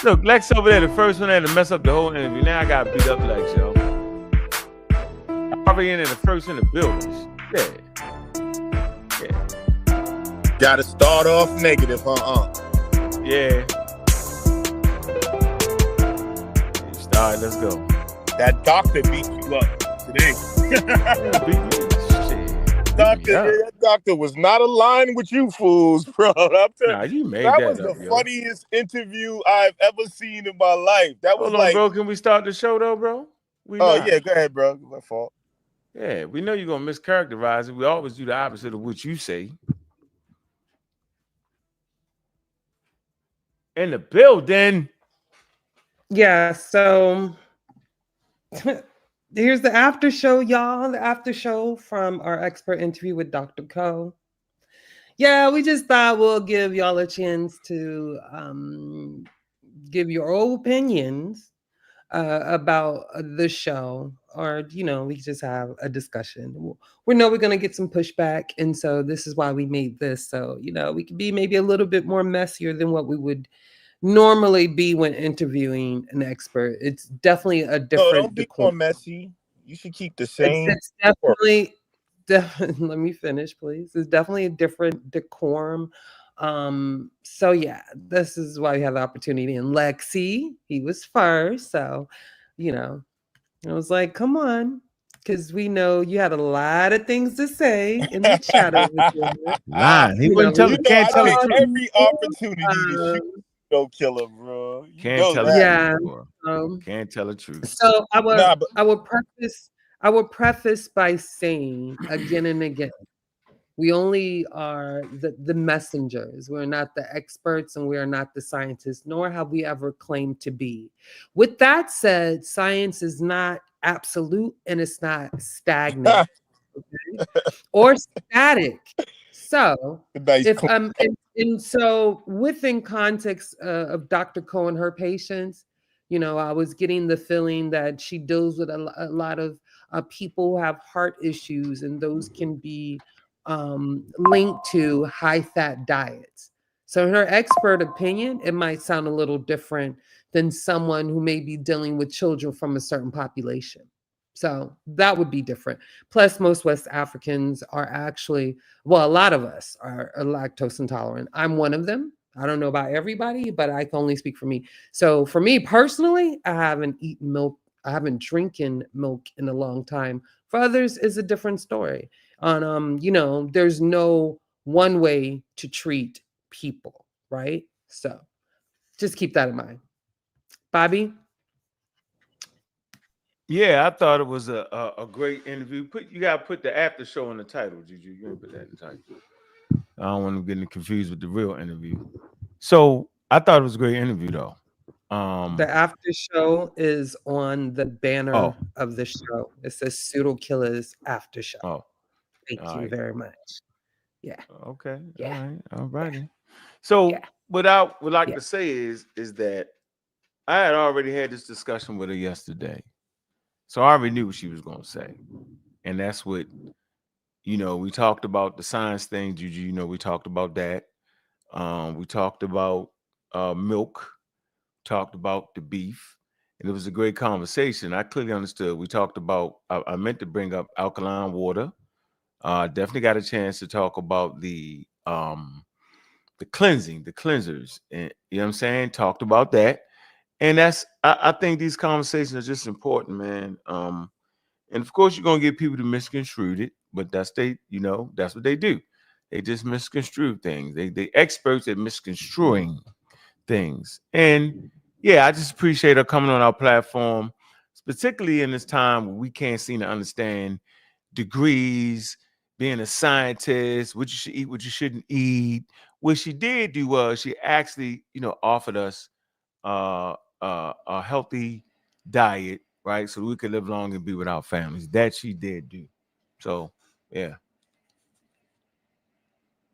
Look, Lex over there, the first one had to mess up the whole interview. Now I got beat up Lex, yo. I'm already in there, the first in the buildings. Yeah. Gotta start off negative, huh? Yeah. All right, let's go. That doctor beat you up today. That doctor was not aligned with you fools, bro. Nah, you made that was up, the yo. funniest interview I've ever seen in my life. That was Hold on, bro. Can we start the show though, bro? Yeah, go ahead, bro. My fault. Yeah, we know you're gonna mischaracterize it. We always do the opposite of what you say. In the building. Yeah, so here's the after show, y'all. The after show from our expert interview with Dr. COE. Yeah, we just thought we'll give y'all a chance to give your own opinions about the show, or we just have a discussion. We know we're going to get some pushback, and so this is why we made this, so we could be maybe a little bit more messier than what we would normally be when interviewing an expert. It's definitely a different. No, don't be more messy. You should keep the same. It's definitely. Let me finish, please. It's definitely a different decorum. So yeah, this is why we have the opportunity. And Lexi, he was first, so I was like, come on, because we know you had a lot of things to say in the chat over there. Lying. He wouldn't tell. Can't tell it. Every opportunity to shoot no killer, bro. Can't tell the truth. Can't tell the truth. So I would preface by saying again and again, we only are the messengers. We're not the experts and we are not the scientists, nor have we ever claimed to be. With that said, science is not absolute and it's not stagnant or static. So, so within context of Dr. COE and her patients, I was getting the feeling that she deals with a lot of people who have heart issues, and those can be linked to high-fat diets. So in her expert opinion, it might sound a little different than someone who may be dealing with children from a certain population. So that would be different. Plus, most West Africans are actually, well, a lot of us are lactose intolerant. I'm one of them. I don't know about everybody, but I can only speak for me. So for me personally, I haven't eaten milk. I haven't drinking milk in a long time. For others, it's a different story. There's no one way to treat people, right? So just keep that in mind. Bobby? Yeah, I thought it was a great interview. You gotta put the after show in the title, Juju. You didn't put that in the title. I don't want to get confused with the real interview. So I thought it was a great interview, though. The after show is on the banner of the show. It says Pseudo Killers After Show. Oh, thank you very much. Yeah. Okay. Yeah. All righty. Yeah. So what I would like to say is that I had already had this discussion with her yesterday. So I already knew what she was going to say. And that's what, we talked about the science thing, Juju, we talked about that. We talked about milk, talked about the beef, and it was a great conversation. I clearly understood. We talked about, I meant to bring up alkaline water. Definitely got a chance to talk about the cleansing, the cleansers. And you know what I'm saying? Talked about that. And I think these conversations are just important, man. And of course, you're gonna get people to misconstrue it, but that's what they do. They just misconstrue things. They experts at misconstruing things. And yeah, I just appreciate her coming on our platform, particularly in this time where we can't seem to understand degrees, being a scientist, what you should eat, what you shouldn't eat. What she did do was she actually, offered us a healthy diet, right? So we could live long and be with our families. That she did do. So, yeah.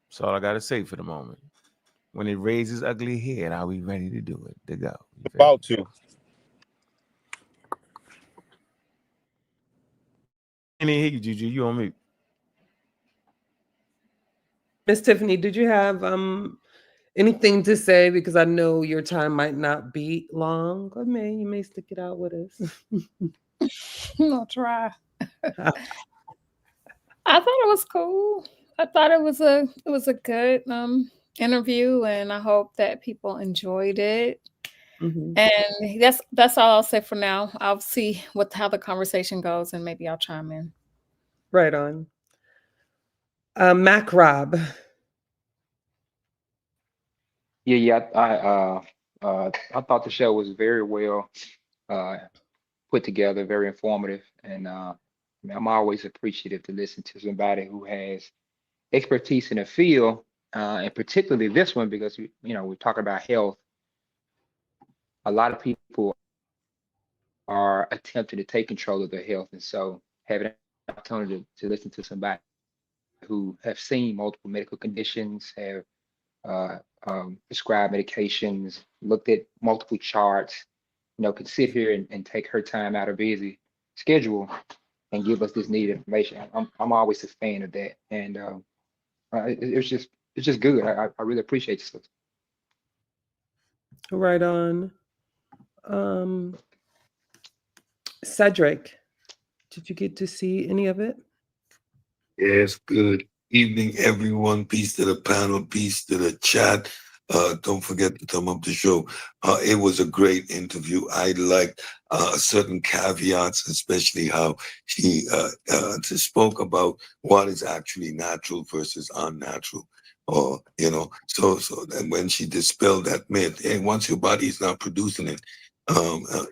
That's all I got to say for the moment. When it raises ugly head, are we ready to do it? To go. About to. I didn't hear you, Juju. You on mute. Miss Tiffany, did you have anything to say? Because I know your time might not be long. Or you may stick it out with us. I'll try. I thought it was cool. I thought it was a good interview, and I hope that people enjoyed it. Mhm. And that's all I'll say for now. I'll see how the conversation goes, and maybe I'll chime in. Right on. Mac Rob. I thought the show was very well uh, put together, very informative, and I'm always appreciative to listen to somebody who has expertise in the field, and particularly this one because we talk about health. A lot of people are attempting to take control of their health, and so having an opportunity to listen to somebody who have seen multiple medical conditions, have uh, prescribed medications, looked at multiple charts, could sit here and take her time out of busy schedule and give us this needed information. I'm always a fan of that, and it's just good. I really appreciate this. Right on. Um, Cedric, did you get to see any of it? Yes, good evening, everyone. Peace to the panel, peace to the chat. Don't forget to thumb up the show. It was a great interview. I liked certain caveats, especially how she spoke about what is actually natural versus unnatural. Or, so that when she dispelled that myth, hey, once your body is not producing it,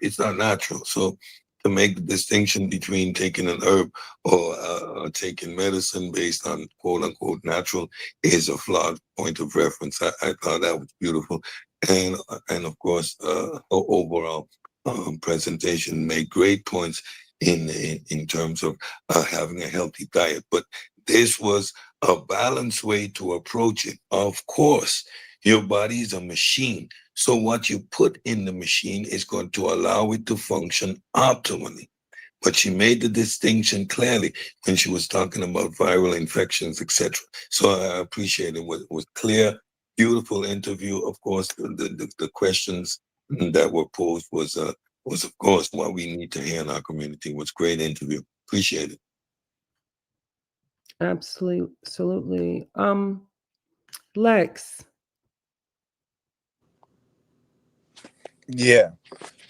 it's not natural. So to make the distinction between taking an herb or taking medicine based on quote unquote natural is a flawed point of reference. I thought that was beautiful. And of course, overall presentation made great points in terms of having a healthy diet. But this was a balanced way to approach it. Of course, your body is a machine. So what you put in the machine is going to allow it to function optimally. But she made the distinction clearly when she was talking about viral infections, etc. So I appreciate it. Was clear, beautiful interview. Of course, the questions that were posed was of course what we need to hear in our community. It was great interview. Appreciate it. Absolutely, absolutely. Lex. Yeah.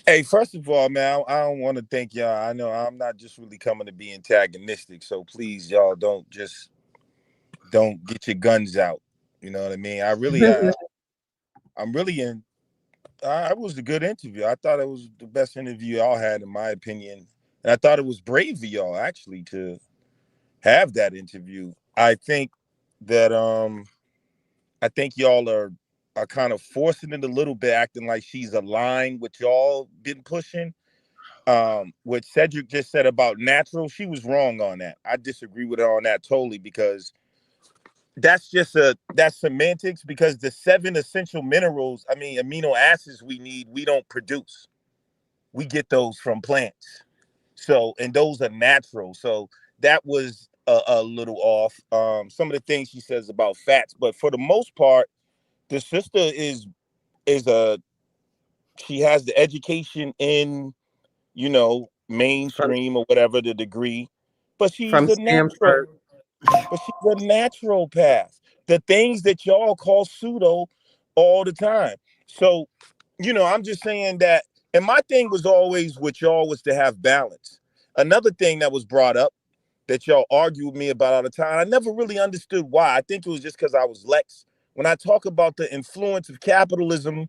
Hey, first of all, man, I don't want to thank y'all. I know I'm not just really coming to be antagonistic, so please, y'all, don't get your guns out. You know what I mean? I'm really in. It was a good interview. I thought it was the best interview y'all had, in my opinion, and I thought it was brave of y'all actually to have that interview. That I think y'all are kind of forcing it a little bit, acting like she's aligned with y'all been pushing. What Cedric just said about natural, she was wrong on that. I disagree with her on that totally because that's semantics because the 7 essential minerals, I mean amino acids we need, we don't produce. We get those from plants. So, and those are natural. So that was a little off. Some of the things she says about fats, but for the most part, the sister is a she has the education in from mainstream or whatever the degree, but she's from a natural. Stanford. But she's a naturopath. The things that y'all call pseudo all the time. So, I'm just saying that. And my thing was always with y'all was to have balance. Another thing that was brought up that y'all argue with me about all the time, I never really understood why. I think it was just because I was Lex. When I talk about the influence of capitalism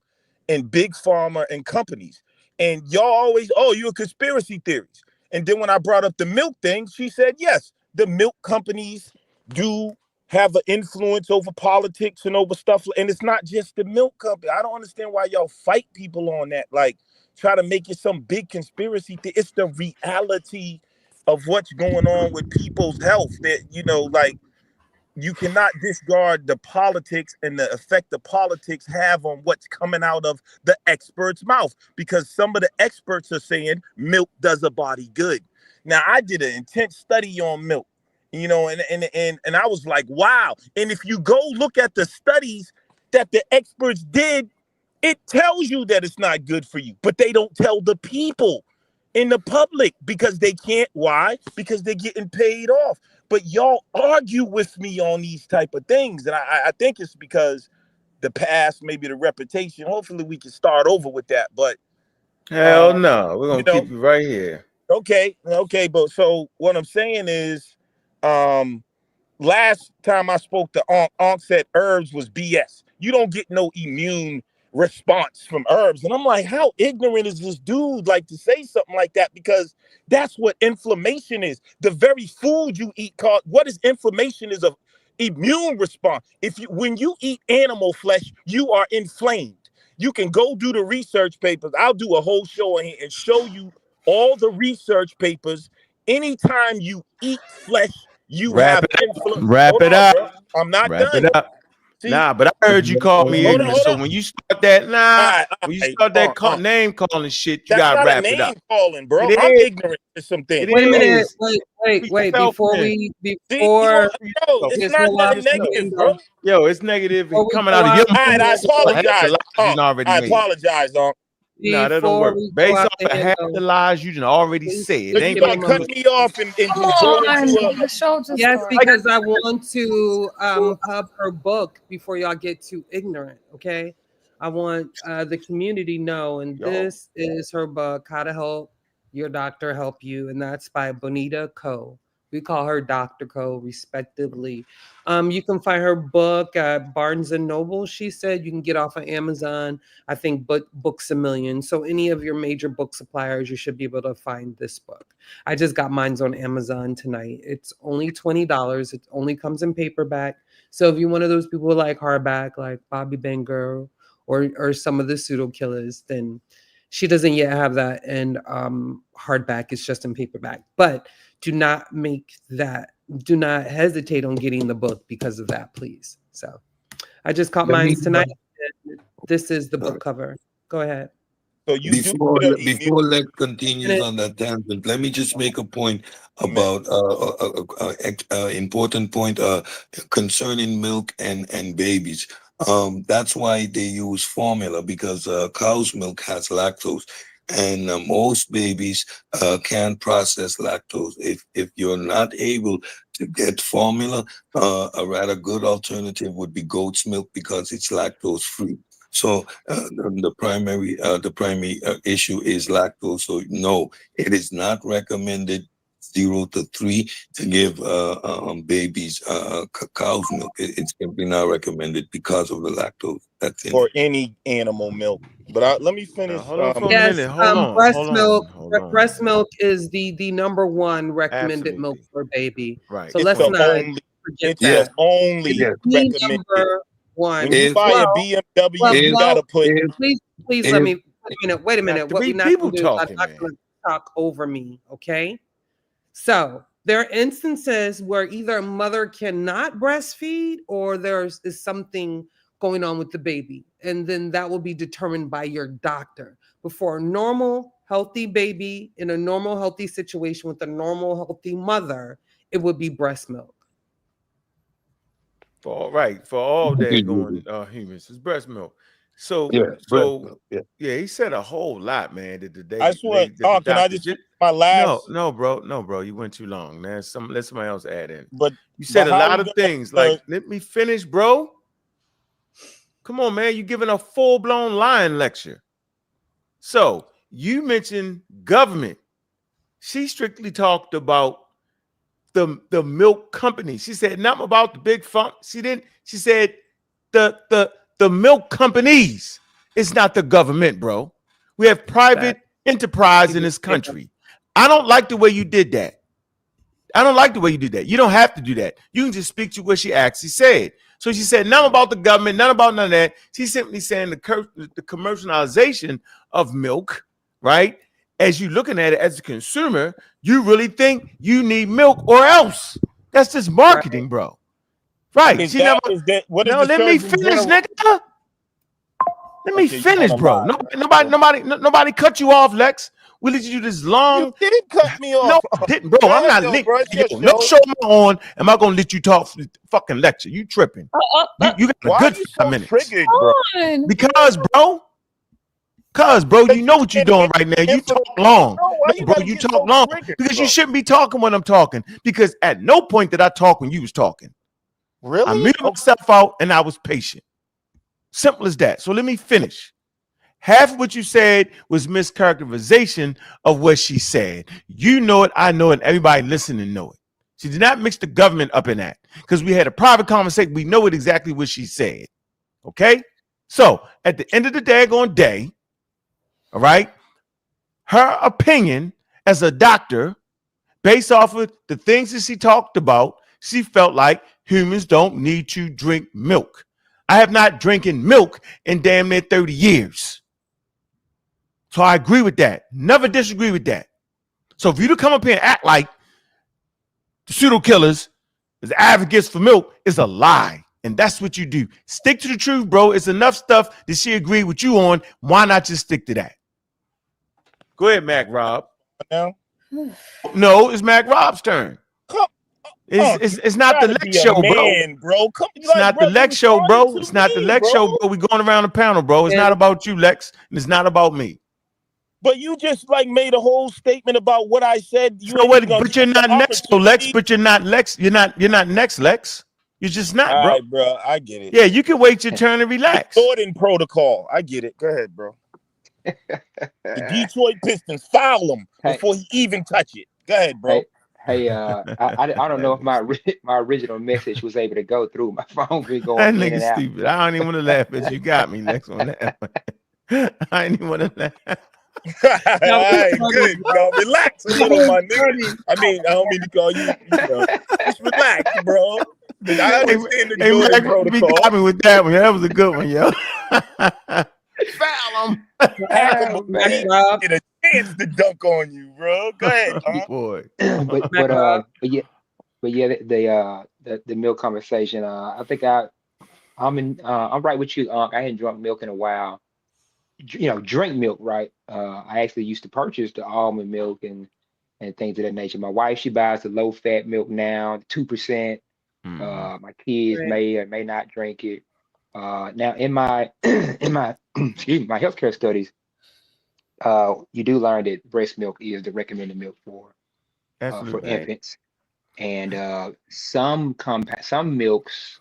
and big pharma and companies, and y'all always, oh, you're conspiracy theories. And then when I brought up the milk thing, she said, yes, the milk companies do have an influence over politics and over stuff. And it's not just the milk company. I don't understand why y'all fight people on that. Like, try to make it some big conspiracy thing. It's the reality of what's going on with people's health that, like, you cannot discard the politics and the effect the politics have on what's coming out of the expert's mouth, because some of the experts are saying milk does a body good. Now, I did an intense study on milk, You know, and I was like, wow. And if you go look at the studies that the experts did, it tells you that it's not good for you, but they don't tell the people in the public because they can't. Why? Because they're getting paid off. But y'all argue with me on these type of things, and I think it's because the past, maybe the reputation. Hopefully, we can start over with that. But Hell no, we're you gonna know, keep you right here. okay, but so what I'm saying is, um, last time I spoke to Aunt said herbs was BS. You don't get no immune response from herbs. And I'm like, how ignorant is this dude like to say something like that? Because that's what inflammation is. The very food you eat called what is inflammation is a immune response. If you when you eat animal flesh, you are inflamed. You can go do the research papers. I'll do a whole show in here and show you all the research papers. Anytime you eat flesh, you Wrap have it up. influence. Wrap Hold it on, up. bro. I'm not Wrap it done. up. See, Nah, but I heard you call me hold on, ignorant. hold So on. when you start that, All when you right, start that name calling shit, you That's gotta not a wrap it up. name calling, bro. It I'm is. ignorant to some It things. Wait a minute. is. Wait. Yourself, Before man. we, See, you before, know, bro, it's yes, not hold on, nothing negative, bro. Yo, it's negative before we coming go out of out your the All right, mouth I based off of half the apologize, lies you done already I made. apologize, Nah, that don't before work. we go Based out off the of half window, the lies you done already please, said. It But please you ain't give me gonna a start come cutting moment. to me off and Come just go on, into a. the show just Yes, started. because I want to pub her book before y'all get too ignorant. Okay, I want the community know, and y'all. this is her book, How to Help Your Doctor Help You, and that's by Bonita Co. We call her Dr. Co. respectively. You can find her book at Barnes and Noble. She said you can get off of Amazon. I think Books a Million. So any of your major book suppliers, you should be able to find this book. I just got mine's on Amazon tonight. It's only $20. It only comes in paperback. So if you're one of those people who like hardback, like Bobby Benger or some of the pseudo killers, then she doesn't yet have that. And hardback is just in paperback. But do not do not hesitate on getting the book because of that, please. So I just caught Let me mine's tonight. This is the book cover. Go ahead. So you do before get an immune. before Lex continues And on that tangent, let me just make a point Man. about important point concerning milk and babies. That's why they use formula because cow's milk has lactose, and most babies can't process lactose. If you're not able to get formula, a rather good alternative would be goat's milk because it's lactose free. So the primary issue is lactose. So no, it is not recommended 0 to 3 to give babies cow's milk. It's simply not recommended because of the lactose that's in Or it. any animal milk. But let me Now, finish. hold on for a yes, minute. Hold on. breast Hold milk. on. Hold on. Breast milk is the number one recommended milk Absolutely. for baby. Right. So It's let's the Point not blank. only. forget It's Yeah, the that. only yeah. The recommended. number When one. you If buy a Well, BMW, well, if you well. gotta put. if Please let if me wait a minute. Got What three we're not people going to do is I'm talking, not man. going to talk over me. Okay. So there are instances where either a mother cannot breastfeed or is something going on with the baby. And then that will be determined by your doctor. But for a normal, healthy baby in a normal, healthy situation with a normal, healthy mother, it would be breast milk. For all that going humans, it's breast milk. So yeah, breast so milk. Yeah. yeah, he said a whole lot, man. That I just want. that the Oh, can I doctor just just finish my last? no, bro, you went too long. Man, let somebody else add in. But You said a how lot we of gonna? things. Like, let me finish, bro. Come on, man. You giving a full-blown lying lecture. So you mentioned government. She strictly talked about the milk company. She said nothing about the big funk. She didn't. She said the milk companies. It's not the government, bro. We have That private enterprise in this country. I don't like the way you did that. I don't like the way you did that. You don't have to do that. You can just speak to what she actually said. So she said nothing about the government, none about none of that. She's simply saying the commercialization of milk, right? As you looking at it as a consumer, you really think you need milk or else. That's just right. marketing, bro. Right. Is She never. that? What is No, the let me Surgeon finish, General? nigga. Let me Okay, you finish, wanna bro. lie, right? Nobody cut you off, Lex. We let you do this long. You did cut me No, off. I didn't, bro. Go I'm ahead not though, linked. bro. It's Yo, your no show. show am I on. Am I gonna let you talk fucking lecture? You tripping? You got a Why good are you 5 so minutes. triggered, bro? Because, bro, you Because know you what you're getting doing right now. You information, talk long. bro. Why No, you bro, gotta you get talk so long triggered, because you bro? shouldn't be talking when I'm talking. Because at no point did I talk when you was talking. I Really? muted Okay. myself out and I was patient. Simple as that. So let me finish. Half of what you said was mischaracterization of what she said. You know it, I know it, everybody listening know it. She did not mix the government up in that because we had a private conversation. We know it exactly what she said. Okay? So at the end of the daggone day, all right, her opinion as a doctor, based off of the things that she talked about, she felt like humans don't need to drink milk. I have not drinking milk in damn near 30 years. So I agree with that. Never disagree with that. So for you to come up here and act like the pseudo killers is advocates for milk is a lie. And that's what you do. Stick to the truth, bro. It's enough stuff that she agreed with you on. Why not just stick to that? Go ahead, Mac Rob. Now, No, it's Mac Rob's turn. come It's not try the to Lex be a show, bro. man, bro. Come, It's like, not the bro, you Lex show, responding bro. to It's not the me, Lex bro. show, bro. We going around the panel, bro. It's not about you, Lex, and it's not about me. But you just like made a whole statement about what I said. You So ain't what? even gonna But give you're me the not next, though, Lex. opportunity. But you're not Lex. You're not next, Lex. You're just not, All bro. right, bro. I get it. Yeah, you can wait your turn and relax. Jordan protocol. I get it. Go ahead, bro. The Detroit Pistons foul him Hey, before he even touch it. Go ahead, bro. hey, I don't know if my original message was able to go through. My phone been That going in nigga and out. stupid. I don't even want to laugh at you. You got me, Lex, on that one. I ain't even want to laugh. All That was right, funny, good. bro. Relax a That little, was my nigga. funny. I mean, I don't mean to call you, just relax, bro. But I Hey, understand the hey, Jordan Mac, you got protocol. me with that one. That was a good one, yo. Foul him. Half of a Mac, Mac team Rob, get a chance to dunk on you, bro. Go ahead, huh? Boy. Mac Rob. but yeah, the milk conversation. I think I'm right with you. I hadn't drunk milk in a while. Drink milk, right? I actually used to purchase the almond milk and things of that nature. My wife, she buys the low fat milk now, 2%. My kids Right. may or may not drink it. Now in my in my excuse me, my healthcare studies, you do learn that breast milk is the recommended milk for Absolutely. infants, and some milks,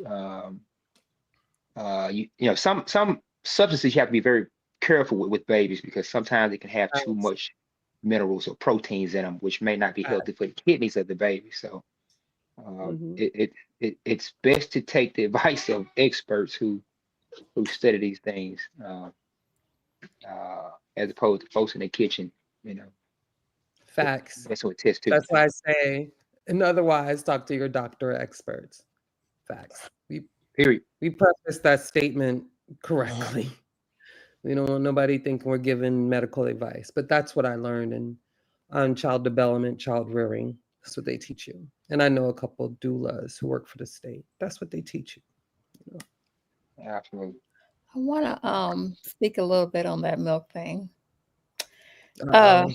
some substances you have to be very careful with babies because sometimes it can have too Facts. much minerals or proteins in them, which may not be Facts. healthy for the kidneys of the baby. So Mhm. it's best to take the advice of experts who study these things, as opposed to folks in the kitchen, you know, Facts. that's what test tube That's why I things. say, and otherwise, talk to your doctor or experts. Facts. Period. We preface that statement correctly. We don't want nobody thinking we're giving medical advice, but that's what I learned on child development, child rearing. That's what they teach you. And I know a couple of doulas who work for the state. That's what they teach you. Absolutely. I want to speak a little bit on that milk thing. Uh-oh.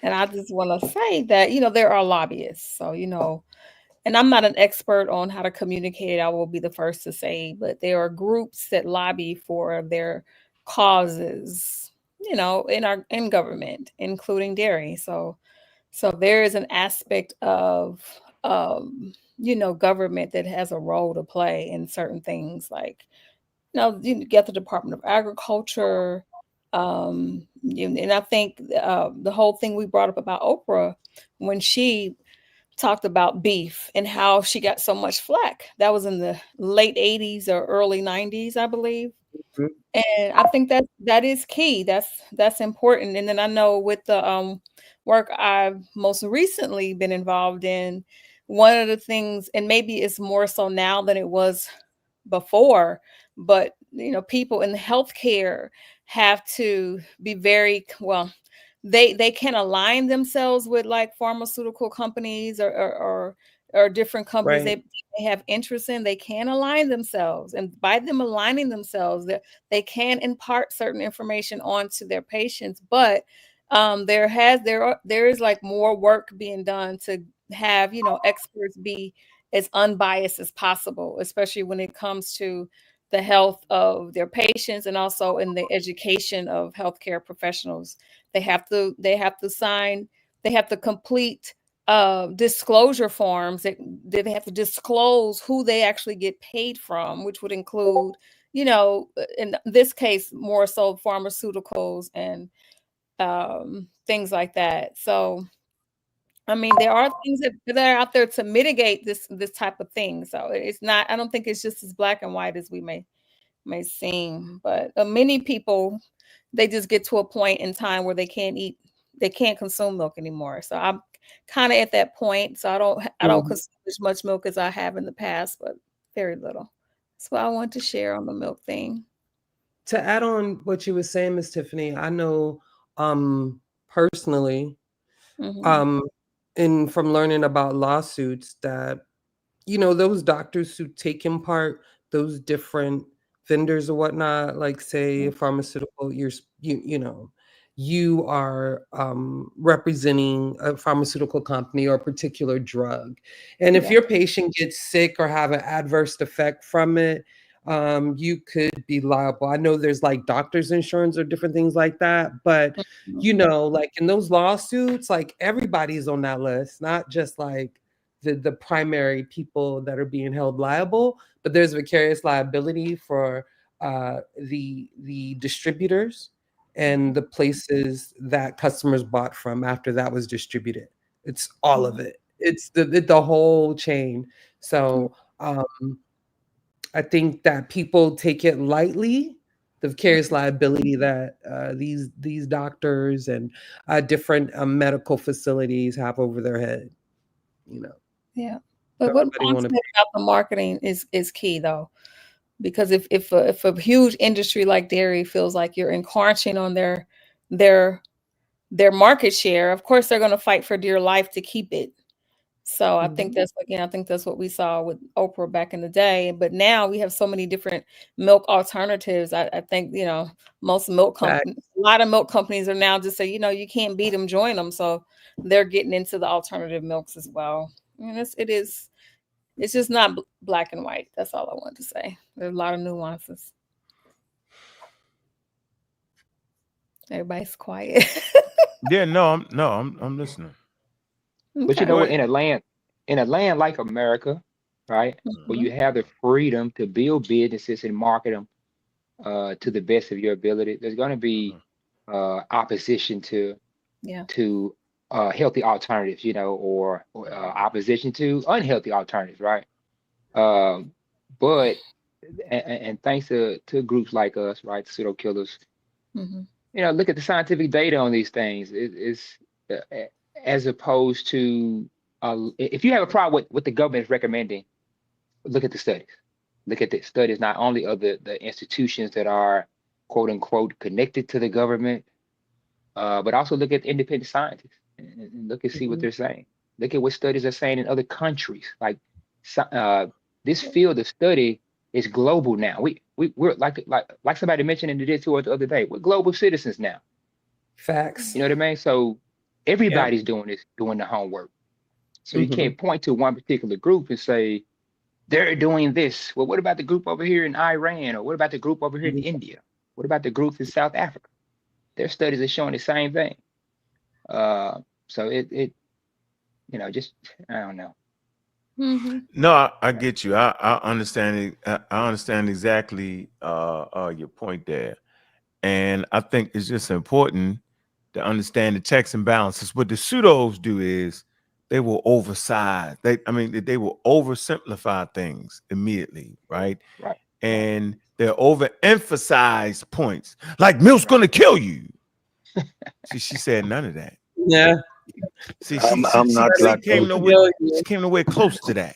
And I just want to say that, there are lobbyists. So, and I'm not an expert on how to communicate. I will be the first to say, but there are groups that lobby for their causes, in government, including dairy. So there is an aspect of, government that has a role to play in certain things like, you get the Department of Agriculture. And I think the whole thing we brought up about Oprah when she talked about beef and how she got so much flack. That was in the late 80s or early 90s, I believe. Mhm. And I think that is key. That's important. And then I know with the work I've most recently been involved in, one of the things, and maybe it's more so now than it was before, but people in the healthcare have to be very well. They can align themselves with like pharmaceutical companies or or different companies Right. they have interest in, they can align themselves, and by them aligning themselves, they can impart certain information onto their patients. But there is like more work being done to have, you know, experts be as unbiased as possible, especially when it comes to the health of their patients and also in the education of healthcare professionals. They have to complete disclosure forms that they have to disclose who they actually get paid from, which would include, you know, in this case, more so pharmaceuticals and things like that. So, I mean, there are things that are out there to mitigate this type of thing. So it's not. I don't think it's just as black and white as we may seem. But many people, they just get to a point in time where they can't consume milk anymore. So I'm kind of at that point. So I don't consume as much milk as I have in the past, but very little. That's what I want to share on the milk thing. To add on what you were saying, Miss Tiffany, I know personally, Hmm. um, and from learning about lawsuits that, you know, those doctors who take in part those different vendors or whatnot, like say pharmaceutical, you know, you are representing a pharmaceutical company or a particular drug, and if Yeah. your patient gets sick or have an adverse effect from it, you could be liable. I know there's like doctor's insurance or different things like that, but you Mhm. know, like in those lawsuits, like everybody's on that list, not just like the primary people that are being held liable, but there's vicarious liability for the distributors and the places that customers bought from after that was distributed. It's all of it. It's the whole chain. So I think that people take it lightly, the vicarious liability that these doctors and different medical facilities have over their head. You know, Yeah. But don't what nobody Juan want to. said about the marketing is key though, because if a huge industry like dairy feels like you're encroaching on their their market share, of course they're going to fight for dear life to keep it. So I think I think that's what we saw with Oprah back in the day. But now we have so many different milk alternatives. I think, you know, most milk Fact. companies, a lot of milk companies are now just say, you know, you can't beat them, join them. So they're getting into the alternative milks as well. And it's just not black and white. That's all I want to say. There's a lot of nuances. Everybody's quiet. Yeah, no, I'm listening. But you Okay. know Go what? ahead. In a land like America, right, where Mhm. you have the freedom to build businesses and market them to the best of your ability, there's going to be Mhm. opposition Yeah. to healthy alternatives, you know, or opposition to unhealthy alternatives, right? Um, but and thanks to groups like us, right, pseudo killers, Hmm. you know, look at the scientific data on these things. It's as opposed to if you have a problem with what the government is recommending, look at the studies. Look at the studies not only of the institutions that are quote unquote connected to the government, but also look at independent scientists and look and see what Mhm. they're saying. Look at what studies are saying in other countries. Like this field of study is global now. We're like somebody mentioned in the Discord the other day. We're global citizens now. Facts. You know what I mean? So Yep. everybody's doing this, doing the homework. So you Hmm. can't point to one particular group and say they're doing this. Well, what about the group over here in Iran, or what about the group over here in India? What about the group in South Africa? Their studies are showing the same thing. Uh, so it you know, just I don't know. Hmm. No, I get you. I understand it. I understand exactly your point there, and I think it's just important to understand the checks and balances. What the pseudos do is they will oversize. I mean, they will oversimplify things immediately, right? Right, right, And they overemphasize points like milk's right. gonna kill you. See, she said none of that. Yeah. See, I'm not lactose. she came nowhere close to that,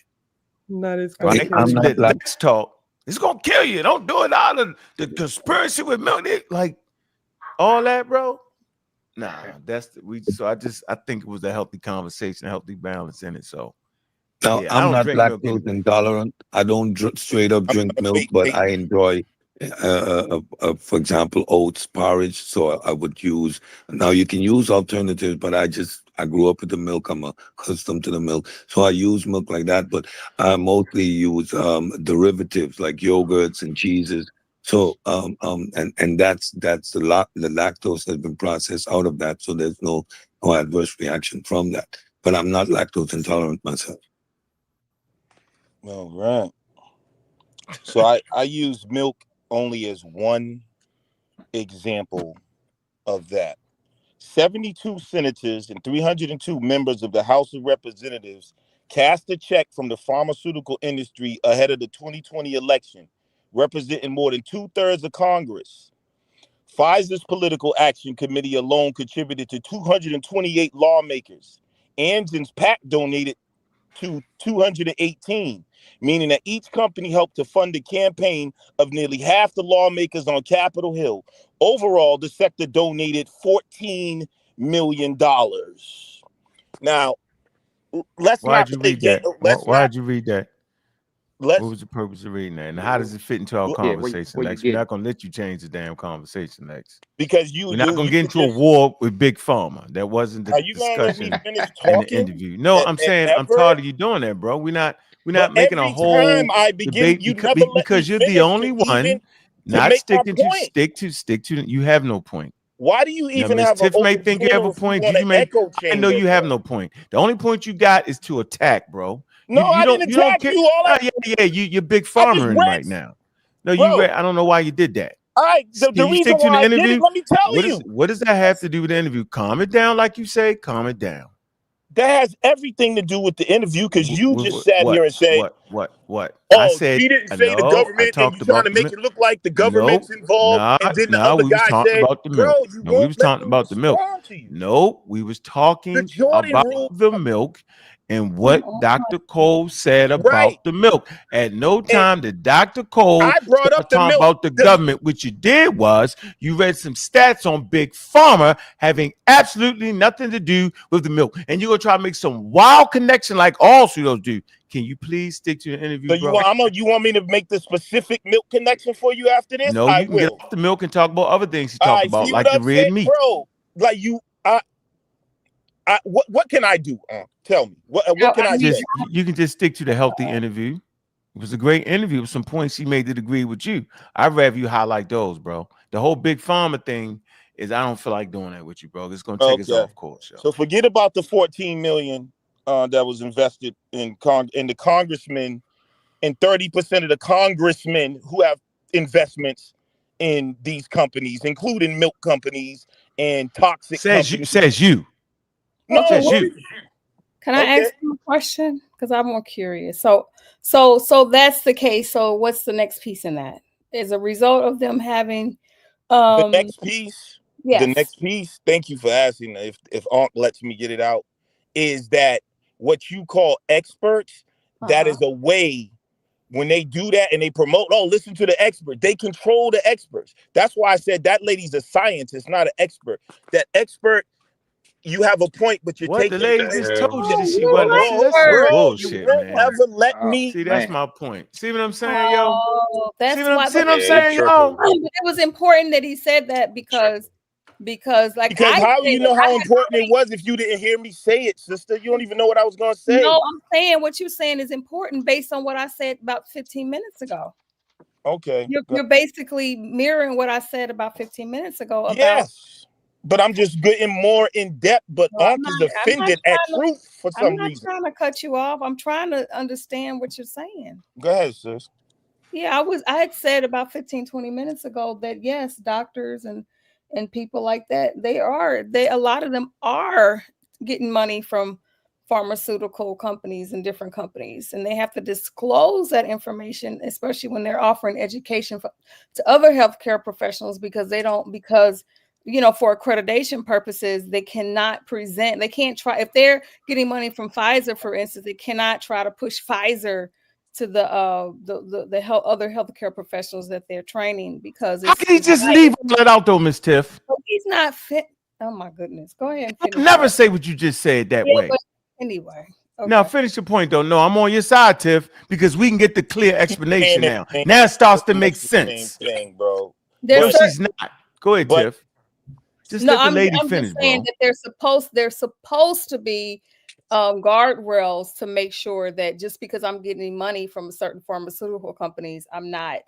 Not as gonna right? kill I'm So you. not that lact. let's talk. It's gonna kill you. Don't do it out of the conspiracy with milk. Like all that, bro. Nah, Okay. that's the, we. So I think it was a healthy conversation, a healthy balance in it. So Now, Yeah, I I'm don't not drink milk lactose anyway. intolerant. I don't straight up drink milk, but I enjoy, for example, oats porridge. So I would use. Now you can use alternatives, but I grew up with the milk. I'm accustomed to the milk, so I use milk like that. But I mostly use derivatives like yogurts and cheeses. So and that's the lactose has been processed out of that, so there's no adverse reaction from that. But I'm not lactose intolerant myself. All right. So I use milk only as one example of that. 72 senators and 302 members of the House of Representatives cast a check from the pharmaceutical industry ahead of the 2020 election, representing more than 2/3 of Congress. Pfizer's Political Action Committee alone contributed to 228 lawmakers. Amgen's PAC donated to 218, meaning that each company helped to fund the campaign of nearly half the lawmakers on Capitol Hill. Overall, the sector donated $14 million. Now, let's Why'd not you play read game. that? Why'd you read that? What Let's was the purpose of reading that? And how does it fit into our Yeah, conversation, where you Lex? We're get not it. gonna let you change the damn conversation, Lex. because We're not gonna get you into a just war with Big Pharma. That wasn't the are you gonna let me discussion finish in the talking interview. No, I'm saying I'm ever? tired of you doing that, bro. We're But not making a every time whole I begin, debate you never let me because you're the finish only one to not make my sticking to point. stick to. You have no point. Why do you Now, even Miss have an Tiff may open think you have a floor if you point. want an Juju may. echo I know chamber, you have bro? no point. The only point you got is to attack, bro. No, I didn't You don't attack care. you. All Oh, that yeah. You're big I just farmering right read, now. No, you bro. read. I don't know why you did that. All right, Can the you reason stick to the why I did it, interview? let me tell you. What does that have to do with the interview? Calm it down, like you say. Calm it down. That has everything to do with the interview because you just sat here and said, What? I "Oh, said she didn't say the no. I government," and talked you trying about to make the it look like the government's nope. involved. And then the other We was guy talking said, about the "Bro, milk. you No, we won't was let talking me about the milk. respond to you." No, we was The talking Jordan about rule, the milk and what Mm-mm. Dr. Cole said right? about the milk. At no And time did Dr. Cole I brought up start the talking milk. about the government. What you did was you read some stats on Big Pharma having absolutely nothing to do with the milk. And you're going to try to make some wild connection like all pseudos do. Can you please stick to the interview, So bro? you want me to make the specific milk connection for you after this? No, I you can get will. off the milk and talk about other things he All talked right, about, see what like the I'm red saying, meat. bro? Like what can I do? Tell me what can I say? You can just stick to the healthy interview. It was a great interview with some points he made that agree with you. I'd rather you highlight those, bro. The whole Big Pharma thing is I don't feel like doing that with you, bro. It's gonna take us Okay, off course, yo. so forget about the 14 million that was invested in the congressmen and 30% of the congressmen who have investments in these companies, including milk companies and toxic companies. Says you. No, Okay, Says you. can I okay. ask you a question? Because I'm more curious. So that's the case. So what's the next piece in that? As a result of them having The um next piece, yes. thank you for asking if Aunt lets me get it out, is that what you call experts, that Uh-huh. is a way when they do that and they promote, oh, listen to the expert. They control the experts. That's why I said that lady's a scientist, not an expert. That expert, you have a point, but you're What the taking lady just information. told you Oh, that she you wasn't. like See, that's some words. Bro, you bullshit, won't man. ever let Oh me. See, that's man. my point. See what I'm saying, yo? Oh, that's why. See But what I'm Yeah, he saying, tripping. y'all? it was important that he said that He tripping. because like Because I how said you it. know how important it was if you didn't hear me say it, sister? You don't even know what I was gonna No, say. I'm saying what you're saying is important based on what I said about 15 minutes ago. Okay. You're basically mirroring what I said about 15 minutes ago about. Yes. But I'm just getting more in depth. But Well, Ankh is offended at truth for I'm some not reason. trying to cut you off. I'm trying to understand what you're saying. Go ahead, sis. Yeah, I had said about 15, 20 minutes ago that yes, doctors and people like that, a lot of them are getting money from pharmaceutical companies and different companies, and they have to disclose that information, especially when they're offering education to other healthcare professionals because for accreditation ppurposes, they can't try, if they're getting money from Pfizer, for instance, they cannot try to push Pfizer to the other healthcare professionals that they're training because How can he just leave all that out though, Miss Tiff? he's not fit. Oh my goodness. Go ahead and I finish never that. say what you just said that Yeah, way. but anyway. Now Okay. finish your point though. No, I'm on your side, Tiff, because we can get the clear explanation saying now. everything Now it starts to pretty make much the same sense. thing, bro. No, There's But she's not. Go ahead, but Tiff. Just No, let the I'm lady I'm finish, just saying bro. that there's supposed to be guardrails to make sure that just because I'm getting money from certain pharmaceutical companies, I'm not,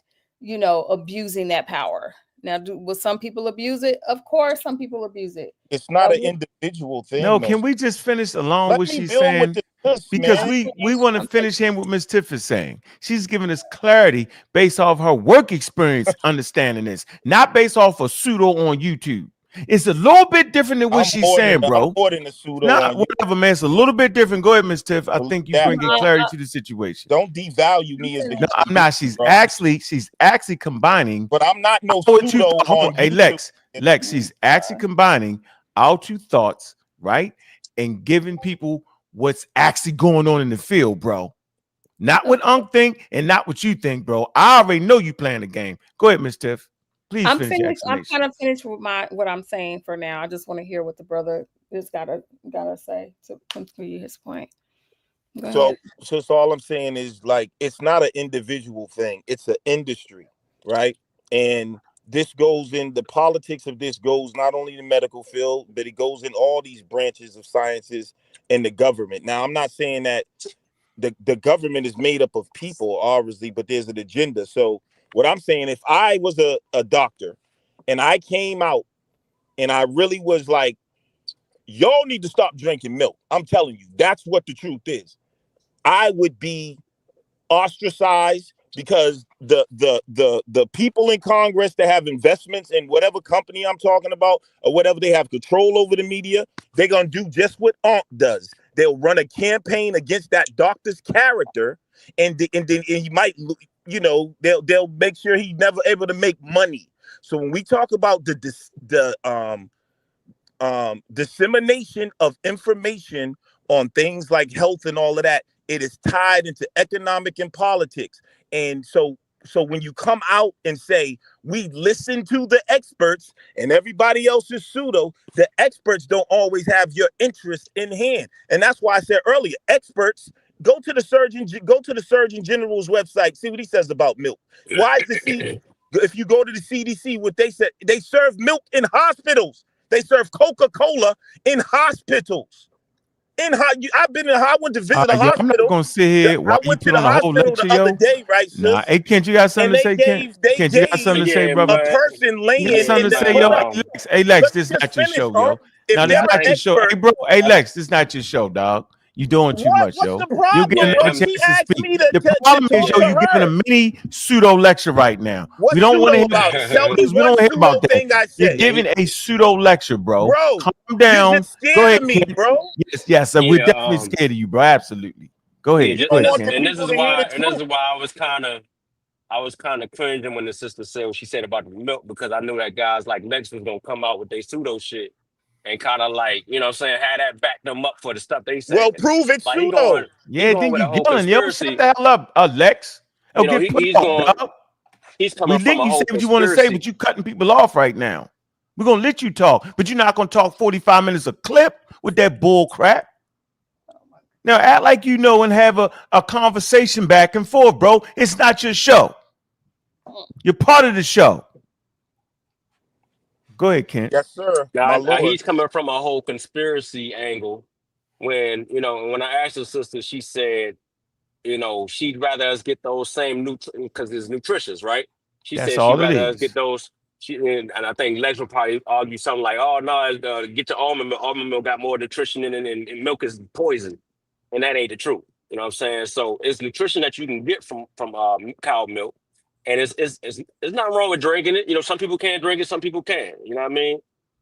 abusing that power. Now, will some people abuse it? Of course, some people abuse it. it's not an We- individual No, thing, though. can we just finish along Let what me she's build with saying? the this, Because I'm man. we finished. want to I'm finish finished. him what Miss Tiff is saying. She's giving us clarity based off her work experience, understanding this, not based off a pseudo on YouTube. It's a little bit different than what she's saying, I'm bro. more than a pseudo Not on you. whatever, man. It's a little bit different. Go ahead, Miss Tiff. I Believe think you that. bringing No, clarity to the situation. Don't devalue I'm me as a No, finished. human I'm being, not. bro. She's actually combining But I'm not no our two. pseudo Hold on, on hey YouTube. Lex. She's actually combining our two thoughts, right, and giving people what's actually going on in the field, bro. Not what Unc think and not what you think, bro. I already know you playing the game. Go ahead, Miss Tiff. Please I'm finish your finished. I'm explanation. kind of finished with what I'm saying for now. I just want to hear what the brother is gotta say to conclude his point. Go ahead. So all I'm saying is like it's not an individual thing. It's an industry, right? And this goes in the politics of this goes not only in the medical field, but it goes in all these branches of sciences and the government. Now, I'm not saying that the government is made up of people, obviously, but there's an agenda. So what I'm saying, if I was a doctor and I came out and I really was like, y'all need to stop drinking milk. I'm telling you, that's what the truth is. I would be ostracized because the people in Congress that have investments in whatever company I'm talking about or whatever they have control over the media, they're gonna do just what Aunt does. They'll run a campaign against that doctor's character, and then he might, they'll make sure he's never able to make money. So when we talk about the dissemination of information on things like health and all of that, it is tied into economic and politics. And so when you come out and say we listen to the experts and everybody else is pseudo, the experts don't always have your interest in hand. And that's why I said earlier, experts go to the Surgeon General's website, see what he says about milk. Why is the if you go to the CDC, what they said, they serve milk in hospitals. They serve Coca-Cola in hospitals. I've been I went to visit a Yo, I'm not hospital. gonna sit here I while you went to put the on a whole hospital the lecture, other yo. day, right, Nah, sis? hey, Kent, you got something And to they say, Kent? gave they Kent, you got gave something to say, Yeah, brother? a but person You laying got yeah, something in to the but say, yo? hold up. Hey, Lex, Let me this just not your finish, show, yo. If No, this they're I an not your think show. Hey, expert, bro. Hey, I, Lex, this not your show, dog. You doing too what? much, What's yo. the You'll get problem, yeah, bro? another I'm She chance to asked speak. me The to problem is, talk yo, to you giving a her. mini pseudo lecture right now. We What's don't want to pseudo hear about it? Tell me because we one don't hear about pseudo that. thing I You're said. yeah, giving a pseudo lecture, bro. Bro, Calm you're down. just Go scared ahead, of me, Kent. bro. Yes, we're yeah, definitely scared of you, bro. Absolutely. Go yeah, ahead. You Go don't ahead, want the Kent. people to hear the and this truth. is why I was kind of cringing when the sister said what she said about the milk because I knew that guys like Lex was gonna come out with their pseudo shit and kind of like, you know what I'm saying, had that back them up for the stuff they Well, saying. prove it Like pseudo. he Yeah, going then with you a whole yelling, yo. Shut conspiracy. the hell up, Lex. Oh, You know, get put he's off, going, dog. he's We coming from let a you say whole what you want to say, but conspiracy. you cutting people off right now. We're gonna let you talk, but you're not gonna talk 45 minutes a clip with that bull crap. Now act like you know and have a conversation back and forth, bro. It's not your show. You're part of the show. Go ahead, Kent. Yes, sir. My Now, lord. he's coming from a whole conspiracy angle. When you know, when I asked her sister, she said, you know, she'd rather us get those same because it's nutritious, right? She That's said she'd all it rather us get is. those. And I think Lex would probably argue something like, "Oh no, get your almond milk. Almond milk got more nutrition in it, and milk is poison," and that ain't the truth. You know what I'm saying? So it's nutrition that you can get from cow milk, and it's not wrong with drinking it. You know, some people can't drink it, some people can. You know what I mean?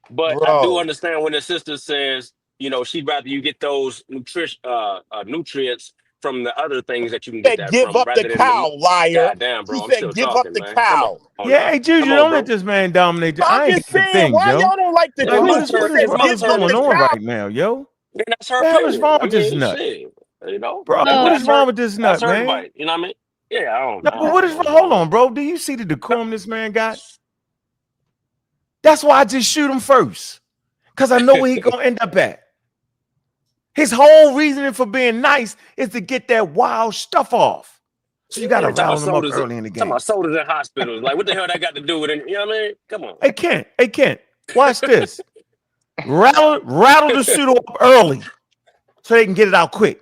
But I do Bro. understand when the sister says, you know, she'd rather you get those nutrients from the other things that you can get Said that give from up the rather than the. cow, liar. God damn, She bro, I'm said still give up talking, the man. Come cow. on Yeah, now, hey Juju, come on, don't let bro. this man dominate you. I'm I ain't just got the saying, thing, why yo. y'all don't like the Yeah, Like, well, truth? that's She her. said what give is That's her up going the on opinion. cow. right now, yo? And that's her The hell is opinion. wrong I with this mean, nut, shit. You know, bro? What is wrong with this that's nut, her man? fight. You know what I mean? Yeah, No, I but what don't is know, wrong? Hold man. on, bro. Do you see the decorum this man got? That's why I just shoot him first, cause I know where he gonna end up at. His whole reasoning for being nice is to get that wild stuff off. So you got to rattle them up early in the Talking game. about sodas in hospitals. Like, what the hell that got to do with it? You know what I mean? Come on. Hey, Kent, watch this. rattle the pseudo up early so they can get it out quick.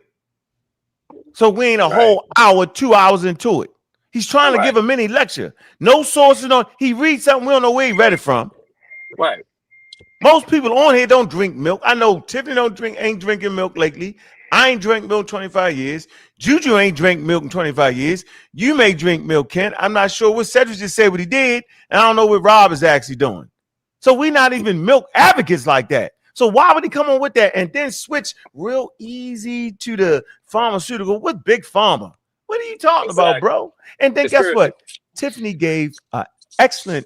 So we ain't a whole hour, 2 hours into it. He's trying to give a mini lecture. No sources on. He reads something we don't know where he read it from. Right. Most people on here don't drink milk. I know Tiffany ain't drinking milk lately. I ain't drank milk 25 years. Juju ain't drank milk in 25 years. You may drink milk, Kent. I'm not sure what Cedric just said what he did, and I don't know what Rob is actually doing. So we're not even milk advocates like that. So why would he come on with that and then switch real easy to the pharmaceutical with Big Pharma? What are you talking about, bro? And then guess what? Tiffany gave an excellent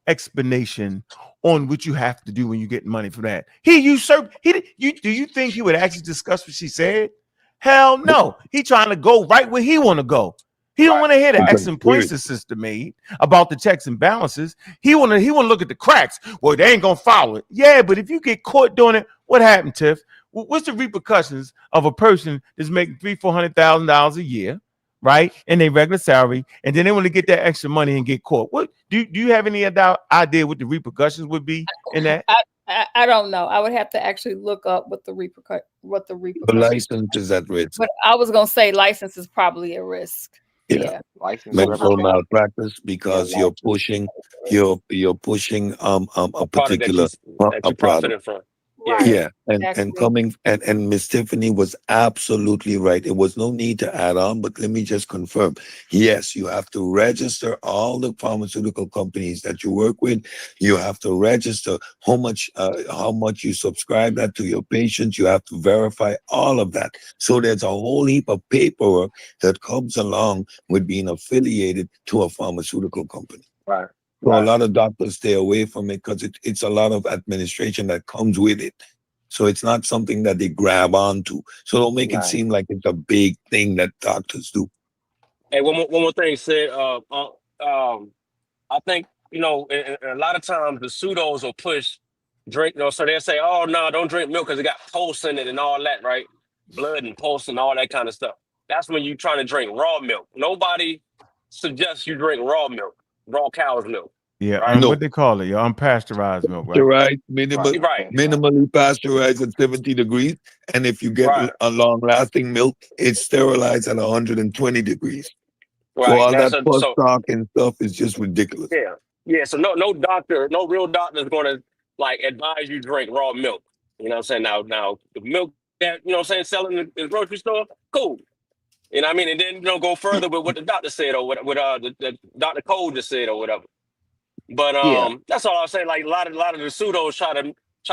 explanation on what you have to do when you get money from that. He usurped. Do you think he would actually discuss what she said? Hell no. He trying to go right where he want to go. He don't want to hear the excellent points the sister made about the checks and balances. He want to look at the cracks. Well, they ain't gonna follow it. Yeah, but if you get caught doing it, what happened, Tiff? What's the repercussions of a person that's making $300,000-$400,000 a year, right? And their regular salary, and then they want to get that extra money and get caught. What do you have any idea what the repercussions would be in that? I don't know. I would have to actually look up what the repercussions. The license is at risk. But I was gonna say license is probably a risk. Yeah. Medical malpractice because you're pushing a particular a product. From. Yeah. And coming and Miss Tiffany was absolutely right. There was no need to add on, but let me just confirm. Yes, you have to register all the pharmaceutical companies that you work with. You have to register how much you subscribe that to your patients. You have to verify all of that. So there's a whole heap of paperwork that comes along with being affiliated to a pharmaceutical company. Right. So a lot of doctors stay away from it because it's a lot of administration that comes with it. So it's not something that they grab onto. So don't make it seem like it's a big thing that doctors do. Hey, one more thing, said. I think a lot of times the pseudos will push drink. So they'll say, "Oh no, don't drink milk because it got pulse in it and all that, right? Blood and pulse and all that kind of stuff." That's when you're trying to drink raw milk. Nobody suggests you drink raw milk, raw cow's milk. Yeah, right? what they call it, unpasteurized milk, right? Right, minimally pasteurized at 70 degrees, and if you get a long-lasting milk, it's sterilized at 120 degrees. Right. So all that post stock and stuff is just ridiculous. Yeah. So no real doctor is going to like advise you drink raw milk. You know what I'm saying? Now the milk that selling in the grocery store, cool. You know what I mean? And then go further with what the doctor said or what the Dr. Cole just said or whatever. But that's all I'll say. Like a lot of the pseudos try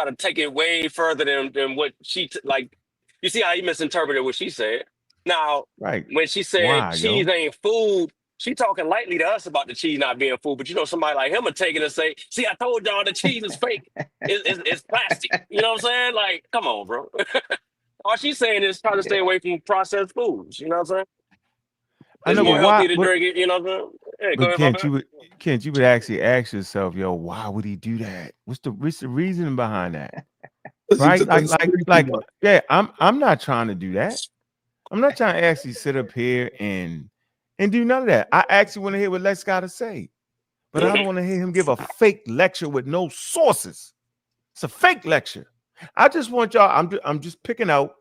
to take it way further than what she like. You see how he misinterpreted what she said. Now, when she said cheese ain't food, she talking lightly to us about the cheese not being food. But somebody like him will take it and say, "See, I told y'all the cheese is fake. It's plastic." You know what I'm saying? Like, come on, bro. All she's saying is try to stay away from processed foods. You know what I'm saying? It's more healthy to drink it. You know what I'm saying? Hey, go ahead, Kent, you would actually ask yourself, yo, why would he do that? What's the reasoning behind that? Right? Yeah, I'm not trying to do that. I'm not trying to actually sit up here and do none of that. I actually want to hear what Lex got to say, but I don't want to hear him give a fake lecture with no sources. It's a fake lecture. I just want y'all. I'm just picking out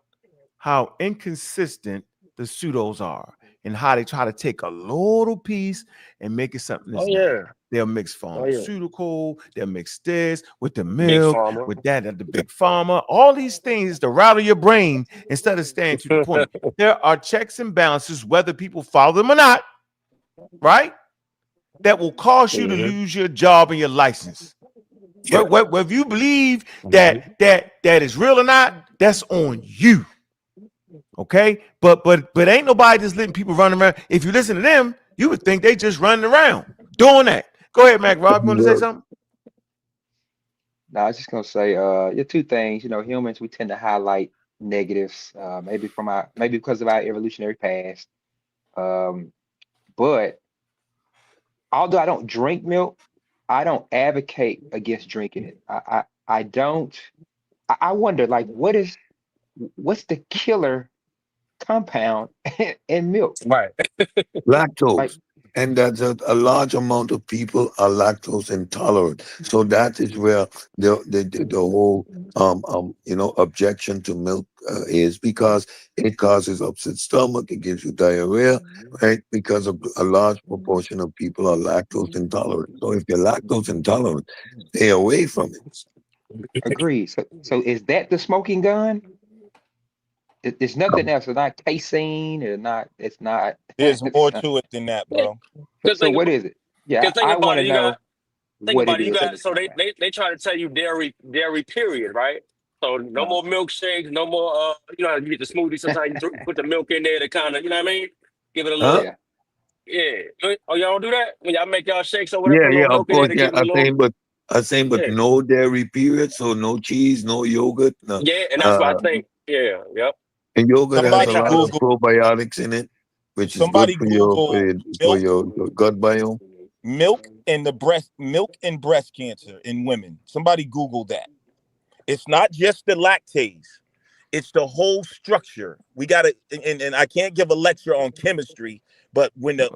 how inconsistent the pseudos are and how they try to take a little piece and make it something that's not. They'll mix pharmaceutical, they'll mix this with the milk, with that at the big pharma. All these things to rattle your brain instead of staying to the point. There are checks and balances, whether people follow them or not, right? That will cause you to lose your job and your license. Whether you believe that is real or not, that's on you. Okay, but ain't nobody just letting people run around. If you listen to them, you would think they just running around doing that. Go ahead, Mac. Rob, you want to say something? No, I was just gonna say, two things. Humans, we tend to highlight negatives, maybe because of our evolutionary past. But although I don't drink milk, I don't advocate against drinking it. I don't. I wonder, like, what is what's the killer compound in milk? Right. Like, Lactose. And that's a large amount of people are lactose intolerant. So that is where the whole objection to milk is, because it causes upset stomach, it gives you diarrhea, right? Because of a large proportion of people are lactose intolerant. So if you're lactose intolerant, stay away from it. agreed. So is that the smoking gun? There's nothing else. It's not casein. It's not. There's more to it than that, Yeah. bro. Cause So think what about, is it? Yeah, cause think I want about to it. You got know think what about it it. You is in got this so compound. they try to tell you dairy period, right? So no Uh, more milkshakes, no more. You get the smoothie. Sometimes you put the milk in there to kind of, you know what I mean? Give it a Huh? little. yeah. Yeah. Oh, y'all don't do that when y'all make y'all shakes or whatever. Yeah, Put a yeah, little of milk in there course. to Yeah, give it a little. I'm saying, but Yeah. no dairy period. So no cheese, no yogurt. No. Yeah, and that's what I Uh, think. Yeah. Yep. and yogurt They has a Somebody try lot to. of Google. probiotics in it, which is good Somebody for your Google for milk, your gut biome. milk and breast cancer in women. Somebody Google that. It's not just the lactase. It's the whole structure. We got to, and I can't give a lecture on chemistry, but when that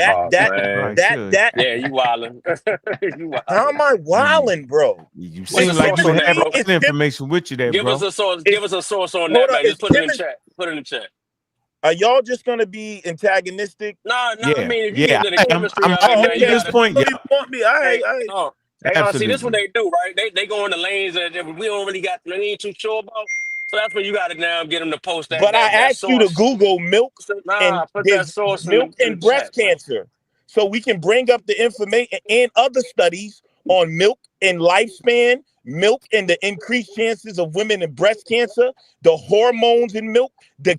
Oh that man. Probably that should. that Yeah, you wildin'. You how wildin'. am I You, wilding, bro? you What's It's the seem like source you on would that, have chemistry. bro? all It's the information with you there, Give us bro. a source. Give it's us a source on hold that, on. man. Just It's put it in the chemistry. chat. Put it in the chat. Are y'all just gonna be antagonistic? No, no. I Yeah, mean, if you get yeah. into the I am. chemistry I'm of it, right Oh, with man, you you at okay. this gotta. You point. don't Yeah, even want me. All right, Hey, all right. no. Hey, see, this what absolutely. they do, right? They go in the lanes that we don't really got. We ain't too sure about. So that's when you got to now get them to post that But I that asked you to source. Google milk So, and nah, put that there's source milk in the and chat, breast man. cancer. So we can bring up the information and other studies on milk and lifespan, milk and the increased chances of women in breast cancer, the hormones in milk, the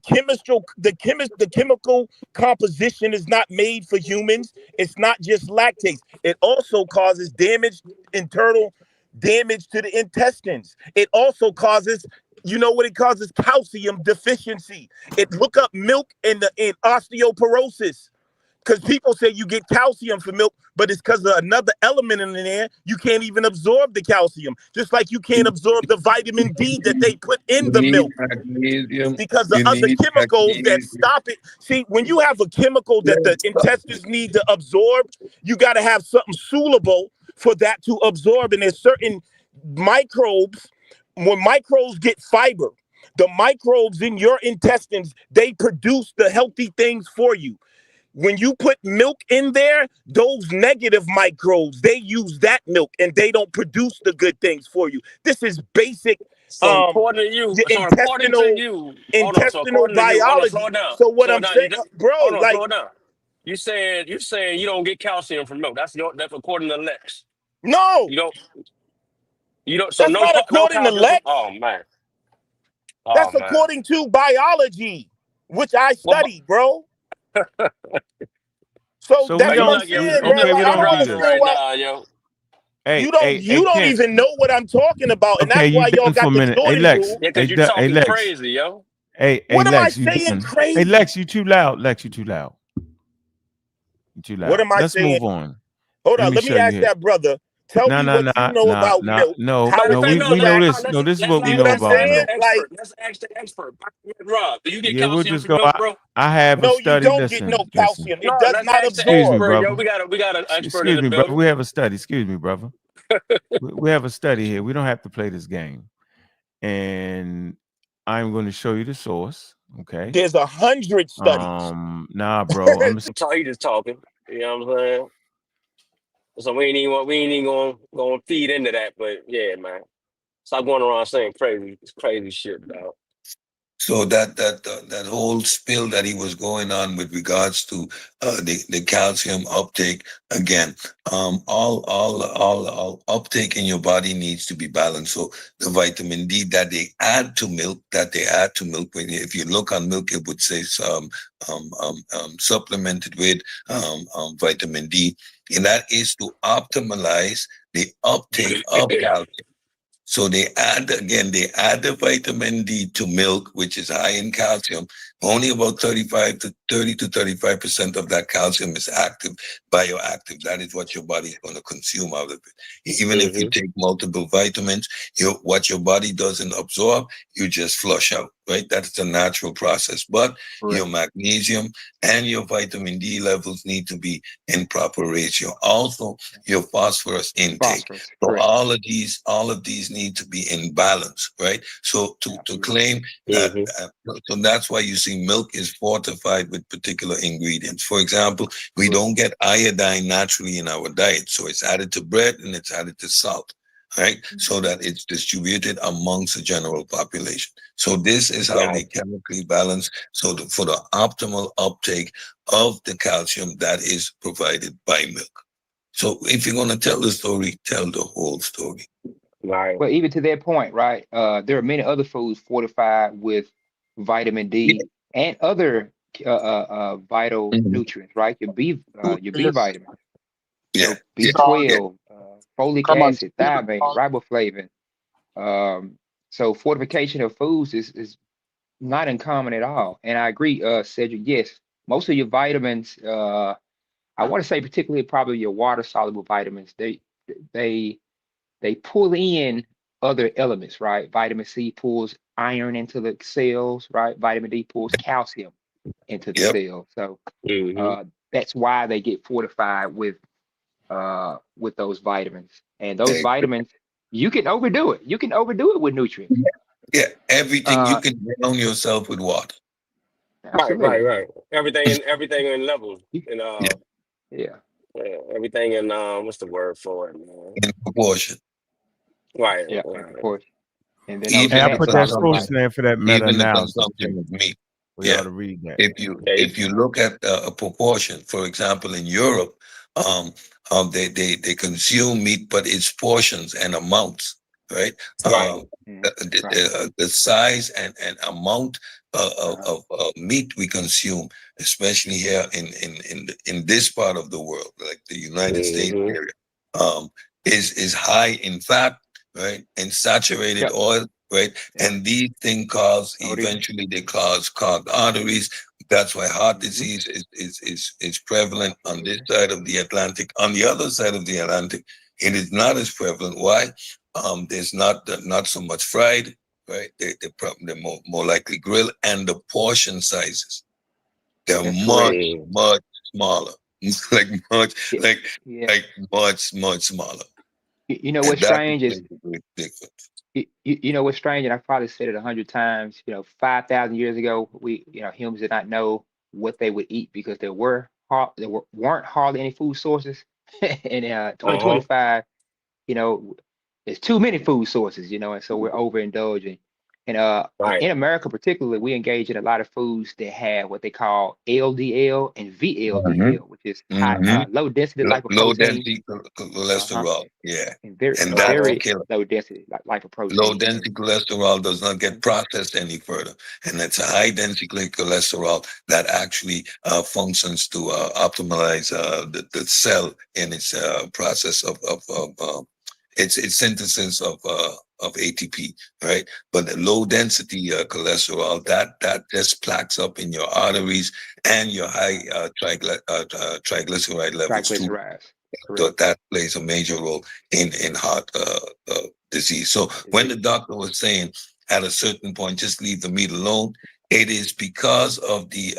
chemical composition is not made for humans. It's not just lactase. It also causes internal damage to the intestines. It also causes, you know what it causes? Calcium deficiency. It look up milk in osteoporosis. Because people say you get calcium from milk, but it's because of another element in there. You can't even absorb the calcium, just like you can't absorb the vitamin D that they put in You the need milk. It's magnesium. because of You other need chemicals that magnesium. stop it. See, when you have a chemical that the Yes. intestines need to absorb, you got to have something suitable for that to absorb. And there's certain microbes, when microbes get fiber, the microbes in your intestines, they produce the healthy things for you. When you put milk in there, those negative microbes, they use that milk and they don't produce the good things for you. This is basic So um according to you, the so according to intestinal you, hold on. So intestinal according to you, hold on, slow biology. it down. So what Slow it I'm down. saying, bro, Hold on, like slow it down. You saying you don't get calcium from milk. That's according to Lex. no, You don't you don't so that's no not no according to calcium from Lex. oh man. Oh That's man. according to biology, which I What study, bro. So So we that's you what I'm don't. lucky We, saying, bro. you okay, Like we lucky I I'm don't don't do driving this. understand right why now, yo. Hey, you don't Kent. even know what I'm talking about, and Okay, that's you why y'all done for got a the minute. Hey, Jordan Lex. rule. Yeah, because you Hey, talking Lex. crazy, yo. Hey, What am I Lex. You saying done. Hey, crazy? Lex. You too loud. Lex, you too loud. You too What loud. am I Let's saying? move on. Hold Let on, me let show me you ask here. that brother. Tell No, me no, what no, you know no, about no, milk, no, No, how no. it no, We let's know interacts. this. no, No, this is let's what we See ask what know I'm about let's ask saying? milk. the Like, expert. Let's ask the expert. Rob, do you get Yeah, we'll calcium just from go. milk, bro? I have a no, you study. don't get no Listen. calcium. It No, does let's not ask the Excuse me, absorb. expert, yo. brother. We got an expert in Excuse the me, brother. building. We have a study. Excuse me, brother. We have a study here. We don't have to play this game. And I'm going to show you the source. Okay. There's 100 studies. Nah, bro. I'm He just talking. You know what I'm saying? So we ain't even gonna feed into that, but yeah, man. Stop going around saying crazy shit, dog. So that whole spill that he was going on with regards to the calcium uptake again, all uptake in your body needs to be balanced. So the vitamin D that they add to milk, if you look on milk, it would say supplemented with vitamin D, and that is to optimize the uptake of calcium. So they add the vitamin D to milk, which is high in calcium. Only about 35% of that calcium is active, bioactive. That is what your body is going to consume out of it. Even if you Mm-hmm. take multiple vitamins, what your body doesn't absorb, you just flush out. right? That's the natural process. But your Correct. magnesium and your vitamin D levels need to be in proper ratio. Also, your phosphorus intake. Phosphorus. So Correct. all of these need to be in balance, right? So to Absolutely. claim that, Mm-hmm. so that's why you see milk is fortified with particular ingredients. For example, we Correct. don't get iodine naturally in our diet, so it's added to bread and it's added to salt, right? So that it's distributed amongst the general population. So this is how they Right. chemically balance. So for the optimal uptake of the calcium that is provided by milk. So if you're going to tell the story, tell the whole story. Right. But even to that point, right? There are many other foods fortified with vitamin Yeah. D and other vital Mhm. nutrients, right? Your B Yes. vitamins, Yeah. Yeah. Yeah. B12, folic Come on. acid, thiamine, riboflavin. So fortification of foods is not uncommon at all. And I agree, Cedric. Yes, most of your vitamins, I want to say particularly probably your water soluble vitamins, they they pull in other elements, right? Vitamin C pulls iron into the cells, right? Vitamin D pulls calcium into the Yep. cell. So Mm-hmm. that's why they get fortified with those vitamins. And those Exactly. vitamins, you can overdo it. You can overdo it with nutrients. Yeah. Everything you Uh, can drown yourself with water. Right. absolutely. Everything in levels. You, And Yeah. yeah, everything in what's the word for it, man? In proportion. Right. yeah, in Right. proportion. And then those Hey, Even I the fat put that soluble source consumption, vitamins. there for that even the meta-analysis consumption too, of meat. for y'all Yeah. to read that. If you look at a proportion, for example, in Europe, um, they consume meat, but it's portions and amounts, right? Right. Mhm. Right. The size and amount Uh-huh. of meat we consume, especially here in this part of the world, like the United States Mm-hmm. area, um, is high in fat, right, and saturated Yep. oil, right, Yep. and these things cause Sodium. eventually they cause clogged arteries. That's why heart Hmm. disease is prevalent on this Absolutely. side of the Atlantic. On the other side of the Atlantic, it is not as prevalent. Why? There's not so much fried, right? They're more likely grilled, and the portion sizes they're That's correct. Mm. much smaller, like Yeah. like Yeah. like much smaller, You know and what's that strange is makes a big difference. you know what's strange, and I've probably said it 100 times. 5,000 years ago, humans did not know what they would eat because weren't hardly any food sources. In Uh-huh. 2025, you know, there's too many food sources, and so we're overindulging. And Right. in America, particularly, we engage in a lot of foods that have what they call LDL and Hmm. VLDL, which is high, Hmm. low density Low lipoprotein, density uh-huh, cholesterol, yeah, and very and that's the Uh-huh. very killer. low density Low lipoprotein. density cholesterol does not get Mhm. processed any further, and it's a high Right, density cholesterol that actually functions to optimize the cell in its process of its synthesis of ATP, right? But the low density cholesterol that just plaques up in your arteries and your high right. triglyceride levels too. Triglycerides, So correct. that plays a major role in heart disease. So when the Disease. doctor was saying at a certain point, just leave the meat alone, it is because of the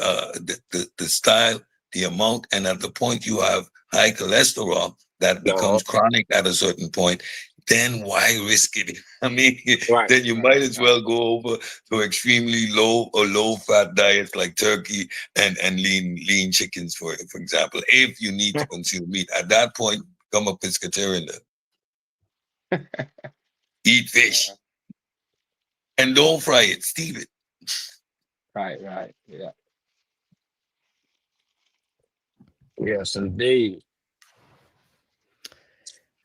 style, the amount, and at the point you have high cholesterol that Uh-huh. becomes chronic at a certain point. Then why risk it? I mean, Right. then you might Right, as right. well go over to extremely low or low fat diets like turkey and lean chickens, for example. If you need to consume meat, at that point, become a pescatarian. Then eat Uh, fish and don't fry it, steam it. right, right. Yeah. Yes, indeed.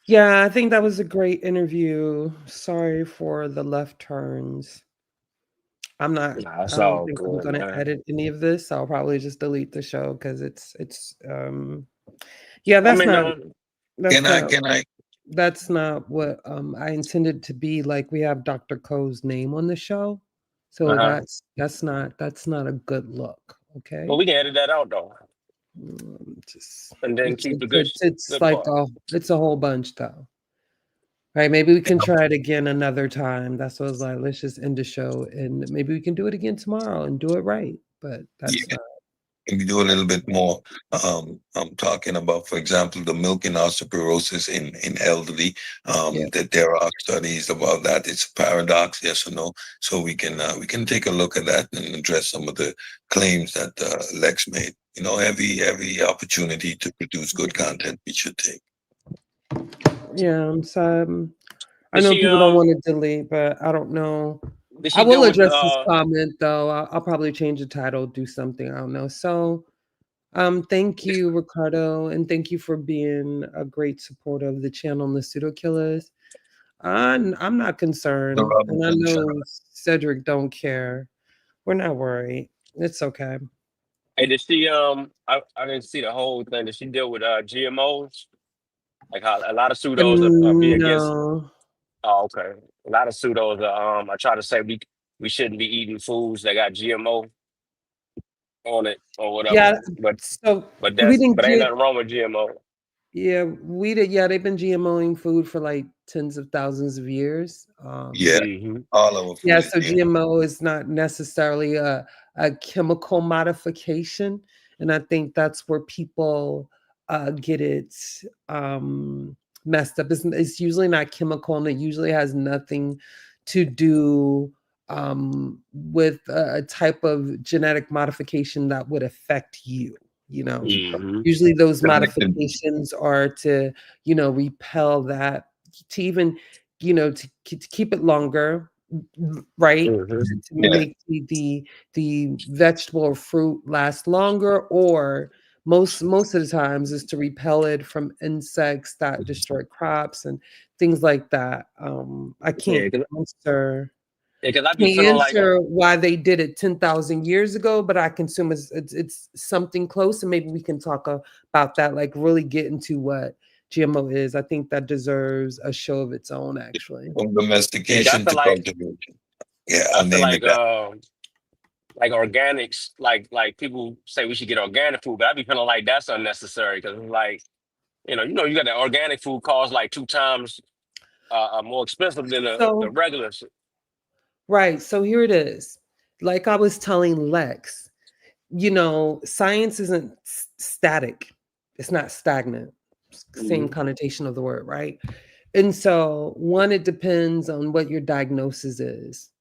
Yeah, I think that was a great interview. Sorry for the left turns. Nah, I it's don't all think I'm good, gonna man. edit any of this. I'll probably just delete the show because yeah, I mean, that's Can I? not Can I? that's not what I intended to be. Like we have Dr. Co's name on the show. So uh-huh. that's not a good look. Well, Okay. we can edit that out though, Just and then keep the good it's good like part. it's a whole bunch though. Right, maybe we can try it again another time. That's what I was like, let's just end the show and maybe we can do it again tomorrow and do it right. But that's Yeah, not. and we do a little bit more. I'm talking about, for example, the milk and osteoporosis in elderly. Yeah. That there are studies about that. It's a paradox, yes or no. So we can take a look at that and address some of the claims that Lex made. You know, every opportunity to produce good content, we should take. Yeah. So I Did know she people don't want to delete, but I don't know. did I she will deal with address this comment though. I'll probably change the title, do something. I don't know. So thank you, Ricardo, and thank you for being a great supporter of the channel and the pseudo killers. I'm not The concerned, and I Robinson channel. know Cedric don't care. We're not worried. It's okay. hey, did she I didn't see the whole thing. Did she deal with GMOs? Like how a lot of pseudos be against. No. Oh, okay. A lot of pseudos I try to say we shouldn't be eating foods that got GMO on it or whatever. Yeah. But So but we that's didn't but ain't get. nothing wrong with GMO. Yeah, we did. Yeah, they've been GMOing food for like tens of thousands of years. Yeah, Hmm. all our Yeah, food is so GMO is not necessarily a chemical modification, and I think that's where people get it messed up. It's usually not chemical, and it usually has nothing to do with a type of genetic modification that would affect you. You know, Hmm. usually those connected. modifications are to, repel that, to even, to keep it longer, right? Hmm. To Yeah, make the vegetable or fruit last longer, or most of the times is to repel it from insects that destroy crops and things like that. I Yeah, because I be can't feeling like answer why they did it 10,000 years ago, but I can assume it's something close, and maybe we can talk about that, like really get into what GMO is. I think that deserves a show of its own, actually. from yeah, 'cause domestication to cultivation. Yeah, I I'll feel name it that. like organics, like people say we should get organic food, but I be feeling like that's unnecessary because like you got the organic food costs like 2 times more expensive than the So, regular. right. So here it is. Like I was telling Lex, science isn't static. It's not stagnant. Same Hmm. connotation of the word, right? And so, one, it depends on what your diagnosis is.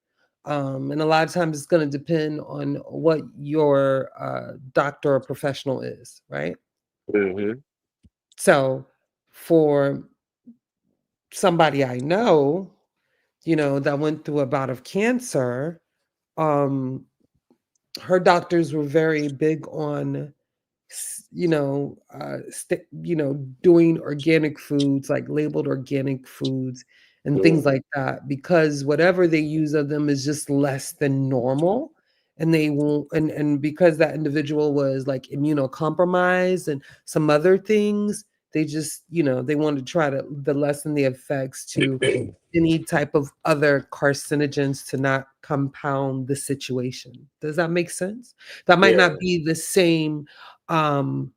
And a lot of times it's going to depend on what your doctor or professional is, right? Hmm. So, for somebody I know, that went through a bout of cancer, um, her doctors were very big on doing organic foods, like labeled organic foods and things like that, because whatever they use of them is just less than normal. And they won't, and because that individual was like immunocompromised and some other things, they just, they want to try to lessen the effects to any type of other carcinogens to not compound the situation. Does that make sense? That might Yeah. not be the same um,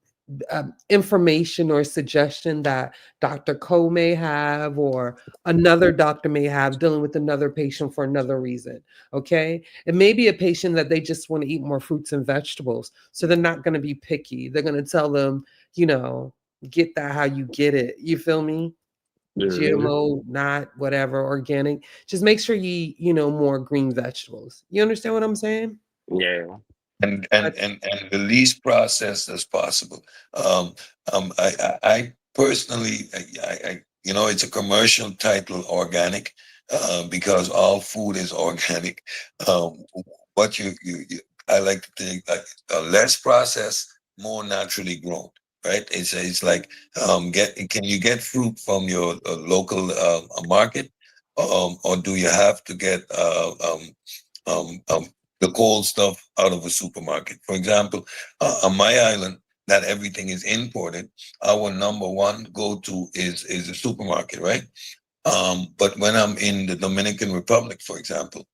information or suggestion that Dr. Ko may have, or another doctor may have dealing with another patient for another reason. Okay. It may be a patient that they just want to eat more fruits and vegetables. So they're not going to be picky. They're going to tell them, get that how you get it. You feel me? Hmm. GMO, not whatever, organic. Just make sure you eat, more green vegetables. You understand what I'm saying? Yeah. That's And the least processed as possible. I personally, it's a commercial title, organic, because all food is organic. Um, what I like to think like less processed, more naturally grown. Right? It's like can you get fruit from your local market, or do you have to get the cold stuff out of a supermarket? For example, on my island, not everything is imported. Our number one go-to is a supermarket, right? But when I'm in the Dominican Republic, for example,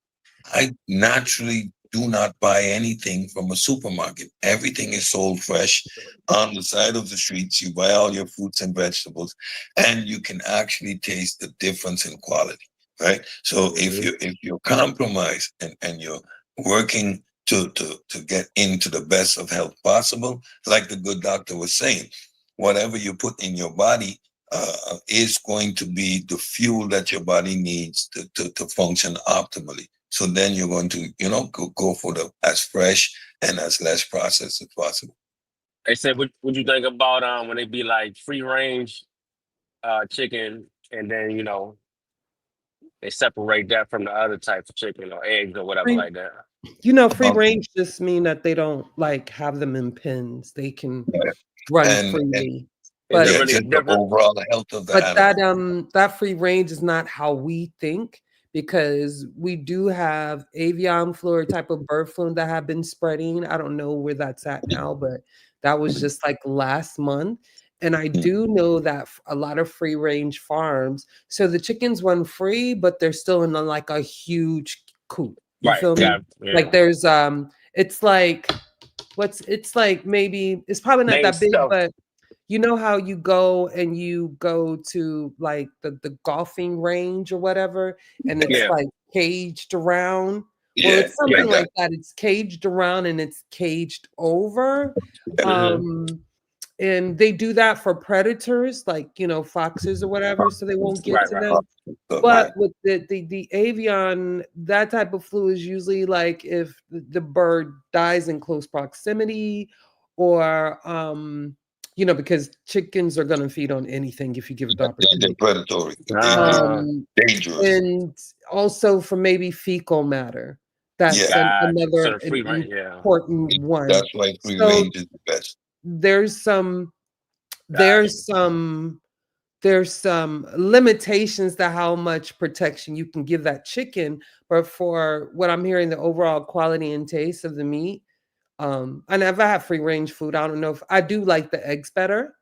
I naturally do not buy anything from a supermarket. Everything is sold fresh on the side of the streets. You buy all your fruits and vegetables, and you can actually taste the difference in quality, right? So if you compromise and you're working to get into the best of health possible, like the good doctor was saying, whatever you put in your body is going to be the fuel that your body needs to function optimally. So then you're going to, go for the as fresh and as less processed as possible. They said, what you think about when they be like free range chicken, and then they separate that from the other type of chicken or eggs or whatever Free, like that. free Um, range just mean that they don't like have them in pins. They can run and freely. Is But it yeah, really just the different? overall health of the But that animal. that free range is not how we think, because we do have avian flu or type of bird flu that have been spreading. I don't know where that's at now, but that was just like last month. And I do know that a lot of free range farms, so the chickens run free, but they're still in like a huge coop. You Right. feel me? Yeah. Like there's it's like it's like, maybe it's probably not They that big, stuff. but you know how you go to like the golfing range or whatever, and it's Yeah. like caged around. Well, Yeah, it's Yeah. something exactly. like that. It's caged around and it's caged over. Hmm. And they do that for predators like, foxes or whatever, so they won't get Right. to Right. them. Right. But with the avian, that type of flu is usually like if the bird dies in close proximity, or because chickens are gonna feed on anything if you give it the They're opportunity. predatory. Ah, Um, Dangerous. and also for maybe fecal matter. That's Yeah, gotcha. So another the free range. Yeah. important one. that's why free So range is the best. there's some Gotcha. there's some there's some limitations to how much protection you can give that chicken, but for what I'm hearing, the overall quality and taste of the meat, I never had free range food. I don't know if I do like the eggs better,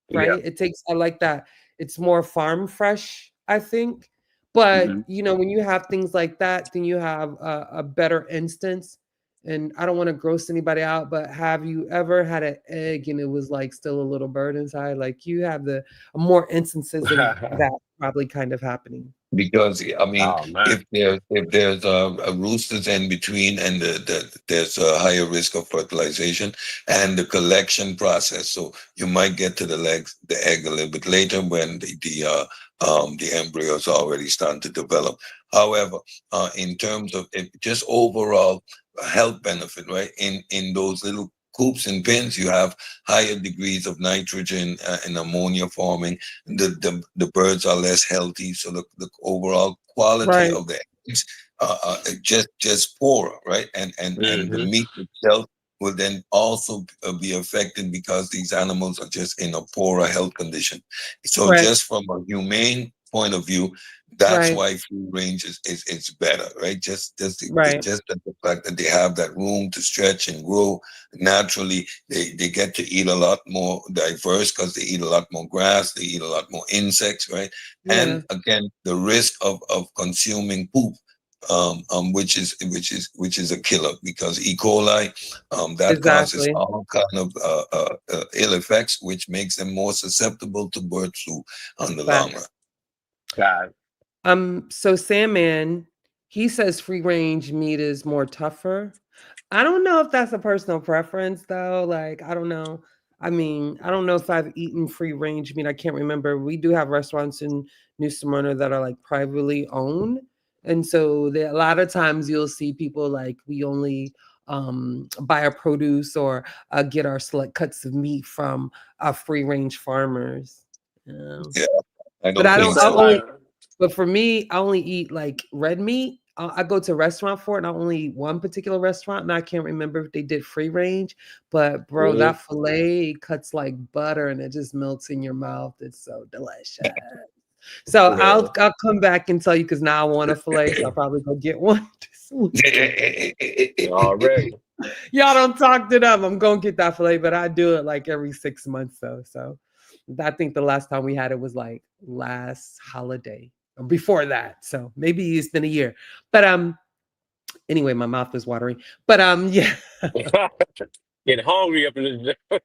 Yeah. right? I like that. It's more farm fresh, I think. But Hmm. when you have things like that, then you have a better instance. And I don't want to gross anybody out, but have you ever had an egg and it was like still a little bird inside? Like, you have the more instances of that probably kind of happening. Because I mean, Oh man. if there's a roosters in between, and there's a higher risk of fertilization and the collection process, so you might get to the egg a little bit later when the embryos already starting to develop. However, in terms of just overall health benefit, right? In those little coops and pins, you have higher degrees of nitrogen and ammonia forming. The birds are less healthy, so the overall quality Right. of the eggs just poorer, right? And the Hmm. meat itself will then also be affected because these animals are just in a poorer health condition. So Right. just from a humane point of view, that's Right. why free range is better, right? Right. Just the fact that they have that room to stretch and grow naturally. They get to eat a lot more diverse because they eat a lot more grass, they eat a lot more insects, right? Yeah. And again, the risk of consuming poop, which is a killer, because E. coli, that causes Exactly. all kind of ill effects, which makes them more susceptible to bird flu on the long run. Facts. God. So Sandman, he says free range meat is more tougher. I don't know if that's a personal preference though. Like, I don't know. I mean, I don't know if I've eaten free range meat. I can't remember. We do have restaurants in New Smyrna that are like privately owned. And so there a lot of times you'll see people like, we only buy our produce or get our select cuts of meat from free range farmers. Yeah. Yeah, I But don't I They don't. think I say so. like, only. But for me, I only eat like red meat. I go to a restaurant for it, and I only eat one particular restaurant, and I can't remember if they did free range. But bro, mhm. that fillet cuts like butter, and it just melts in your mouth. It's so delicious. So Yeah. I'll come back and tell you, because now I want a fillet, so I'll probably go get one this week. Already. Y'all don't talk it up. I'm gonna get that fillet, but I do it like every 6 months though. So I think the last time we had it was like last holiday or before that. So maybe it's been a year. But Anyway, my mouth is watering. But yeah. Getting hungry up in this. All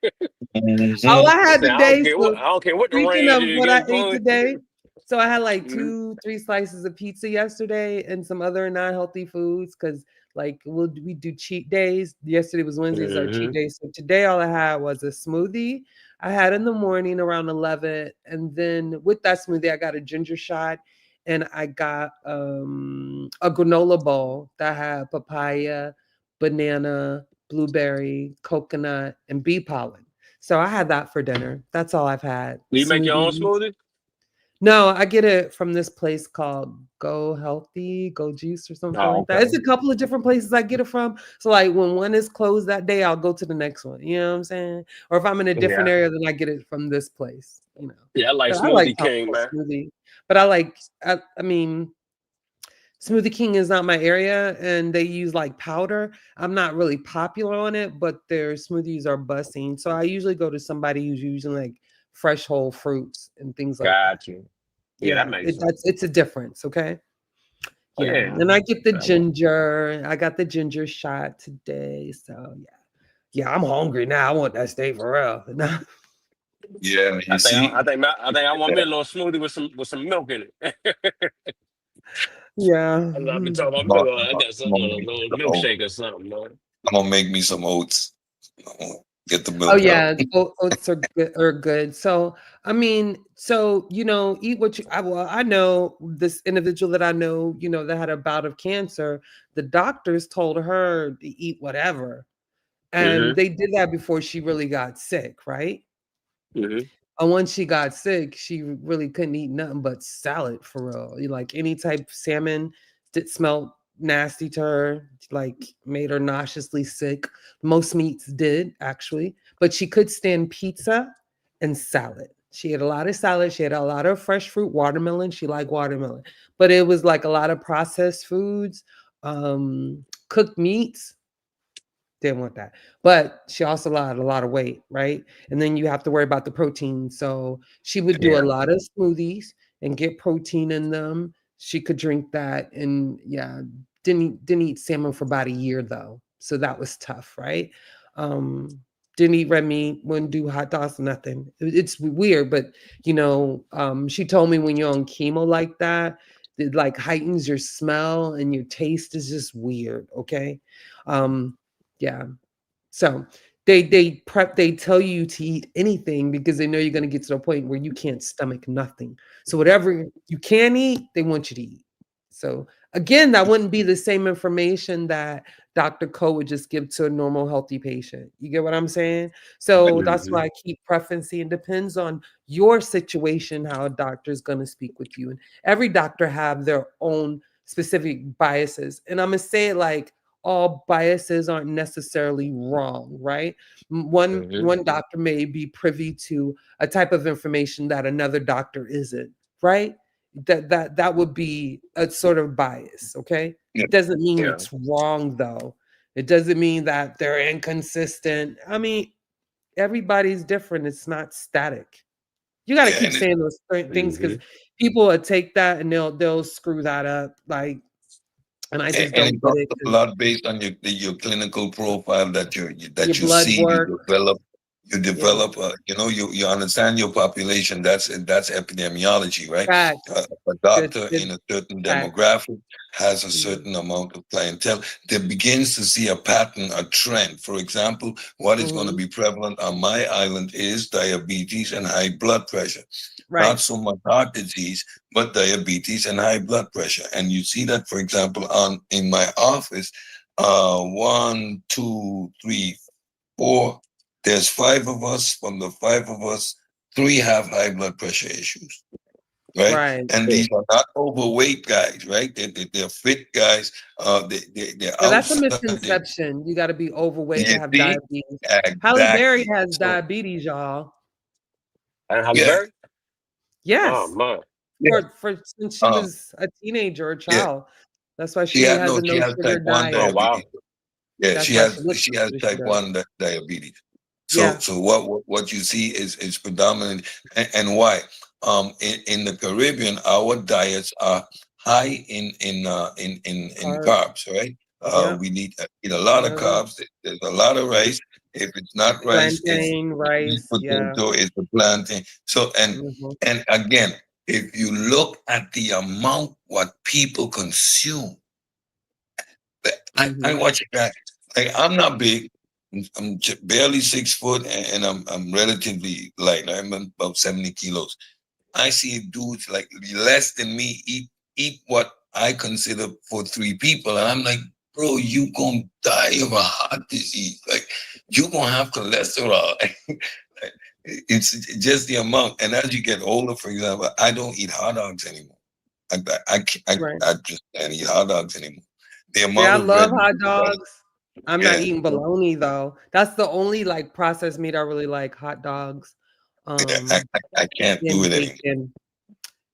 Mhm. I had I don't today, care what so I don't care what the speaking range of is. what I Getting ate hungry. today, so I had like Mhm. 2, 3 slices of pizza yesterday and some other non-healthy foods because like we do cheat days. Yesterday was Wednesday's our cheat Mhm. day. So today all I had was a smoothie. I had in the morning around 11. And then with that smoothie, I got a ginger shot and I got a granola bowl that had papaya, banana, blueberry, coconut, and bee pollen. So I had that for dinner. That's all I've had. Do you make your own Smoothies. smoothie? No, I get it from this place called Go Healthy, Go Juice, or something Oh, like that. It's okay. a couple of different places I get it from. So, like, when one is closed that day, I'll go to the next one. You know what I'm saying? Or if I'm in a different Yeah. area, then I get it from this place. You know, Yeah, I like but I like Smoothie King, tropical man. smoothie. But I like, I mean, Smoothie King is not my area, and they use like powder. I'm not really popular on it, but their smoothies are busting. So I usually go to somebody who's using like fresh whole fruits and things like that. Got you. Yeah, that Yeah, makes sense. it's a difference, okay? Oh Yeah, yeah. and I get the That one. ginger. I got the ginger shot today, so yeah. Yeah, I'm hungry now. I want that steak for real. No. Yeah, I you think see. I think I want me a little smoothie with some milk in it. Yeah. I've been talking about I'm milk. gonna, I got I'm something, gonna a make me little some oats. milkshake or something, man. I'm gonna make me some oats. I'm gonna get the Oh milk out. yeah, oats are good. So I mean, so eat what you. I know this individual that I know, that had a bout of cancer. The doctors told her to eat whatever, and Mm-hmm. they did that before she really got sick, right? Mm-hmm. And once she got sick, she really couldn't eat nothing but salad for real. Like any type of salmon that smelled nasty to her, like made her nauseously sick. Most meats did actually, but she could stand pizza and salad. She had a lot of salad. She had a lot of fresh fruit, watermelon. She liked watermelon, but it was like a lot of processed foods, cooked meats, didn't want that. But she also lost a lot of weight, right? And then you have to worry about the protein. So she would do a Yeah. lot of smoothies and get protein in them. She could drink that, and yeah, didn't eat salmon for about a year though. So that was tough, right? Um, didn't eat red meat, wouldn't do hot dogs, nothing. It's weird, but she told me when you're on chemo like that, it like heightens your smell and your taste is just weird. Okay. Um, yeah. So they tell you to eat anything because they know you're gonna get to the point where you can't stomach nothing. So whatever you can eat, they want you to eat. So again, that wouldn't be the same information that Dr. Ko would just give to a normal healthy patient. You get what I'm saying? So that's Mm-hmm. why I keep preferencing. It depends on your situation how a doctor is going to speak with you. And every doctor have their own specific biases. And I'm gonna say it like all biases aren't necessarily wrong, right? One Mm-hmm. one doctor may be privy to a type of information that another doctor isn't, right? That would be a sort of bias, okay? Yeah, It doesn't mean Yeah. it's wrong though. It doesn't mean that they're inconsistent. I mean, everybody's different. It's not static. You got to yeah, keep saying those certain things Mm-hmm. because people will take that and they'll screw that up. Like, and I just and don't it's get also it a because lot based on your clinical profile your that you blood see, work. you Yeah. develop, you understand your population. That's epidemiology, right? Facts. A Good, doctor good in a certain facts. demographic has a Mhm. certain amount of clientele that begins to see a pattern, a trend. For example, what is going to Mhm. be prevalent on my island is diabetes and high blood pressure. Not Right. so much heart disease, but diabetes and high blood pressure. And you see that, for example, on in my office, one, two, three, four. There's five of us. From the five of us, three have high blood pressure issues, right? Right. And Yeah. these are not overweight guys, right? They're fit guys. They're Yeah, that's a outside. misconception. You got to be overweight to You have see? diabetes. Halle Berry Exactly. has So, diabetes, y'all. And Halle yeah, Berry? Oh Yes. man. yeah. For since she Um, was a teenager or a yeah. child. That's why she has a She no has sugar type one Oh diet. wow. diabetes. Yeah, That's why she looks she as has good as she type does. one diabetes. So Yeah. so what you see is predominant, and why? In the Caribbean, our diets are high in Carbs. carbs, right? Yep. We need to eat a lot of Yep. carbs. There's a lot of rice. If it's not rice, it's Plantain, rice. Yeah. potato, it's the plantain. So Mhm. and again, if you look at the amount what people consume, I Mhm. watch it back. Like I'm not big. I'm barely 6 foot, and I'm relatively light. I'm about 70 kilos. I see dudes like less than me eat what I consider for 3 people, and I'm like, bro, you gonna die of a heart disease. Like you gonna have cholesterol. It's just the amount. And as you get older, for example, I don't eat hot dogs anymore. Right. I just can't eat hot dogs anymore. The Yeah, amount I of red love meat, hot dogs. I'm not yeah, eating bologna though. That's the only like processed meat I really like, hot dogs. yeah, Um I can't do and it anymore. bacon,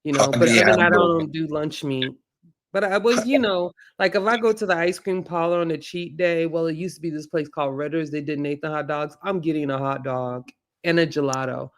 but Hardly other than that, I hamburger. don't do lunch meat. But I was, like if I go to the ice cream parlor on a cheat day, well, it used to be this place called Ritter's. They did Nathan hot dogs. I'm getting a hot dog and a gelato,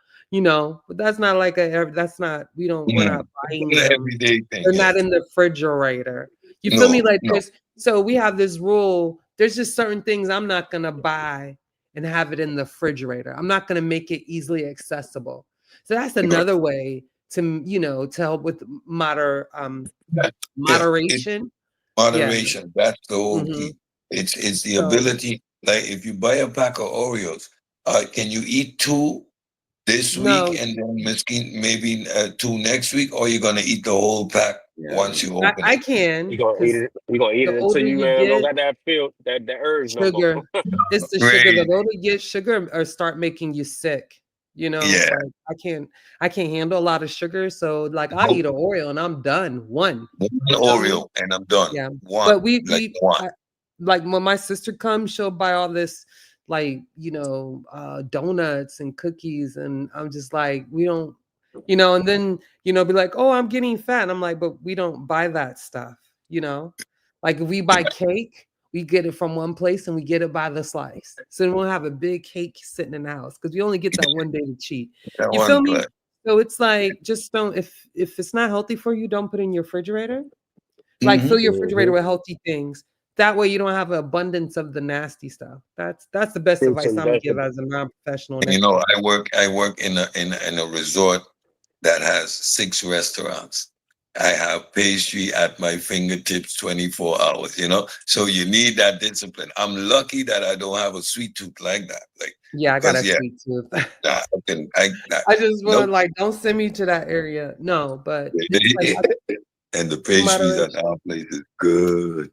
but that's not like that's not, we're Yeah, not it's buying an them. everyday thing. They're Yeah, not in the refrigerator. You feel me? no, Like no. so we have this rule. There's just certain things I'm not gonna buy and have it in the refrigerator. I'm not gonna make it easily accessible. So that's another way to help with Yeah, yeah, it's moderation. Yeah. moderation. That's the whole Mhm. key. It's the So, ability. Like if you buy a pack of Oreos, can you eat two this week no, and then maybe two next week, or you're gonna eat the whole pack yeah, once you I open I it? You can, gonna eat because it. You gonna eat the it until older you you don't get, got that feel that urge no more. sugar. It's the sugar. The Great. older you get, sugar or start making you sick. Yeah. Like I can't handle a lot of sugar. So like I Nope. eat an Oreo and I'm done. One. One You feel me? Oreo and I'm done. Yeah. One, But like one. like when my sister comes, she'll buy all this like, donuts and cookies. And I'm just like, we don't, and then, be like, oh, I'm getting fat. And I'm like, but we don't buy that stuff, you know? Like if we buy cake, we get it from one place and we get it by the slice. So we won't have a big cake sitting in the house because we only get that one day to cheat. That You feel one me? play. So it's like just don't, if it's not healthy for you, don't put it in your refrigerator. Like Hmm. fill your refrigerator Mhm. with healthy things. That way you don't have an abundance of the nasty stuff. That's the best Fruits advice and I'm gonna give vegetables. as a non-professional And naturopath. I work in a resort that has 6 restaurants. I have pastry at my fingertips 24 hours, So you need that discipline. I'm lucky that I don't have a sweet tooth like that. Like, Yeah, I got because a yeah, sweet tooth. I just want to nope. like don't send me to that area. No, but it's like And the pastries at moderation. our place is good.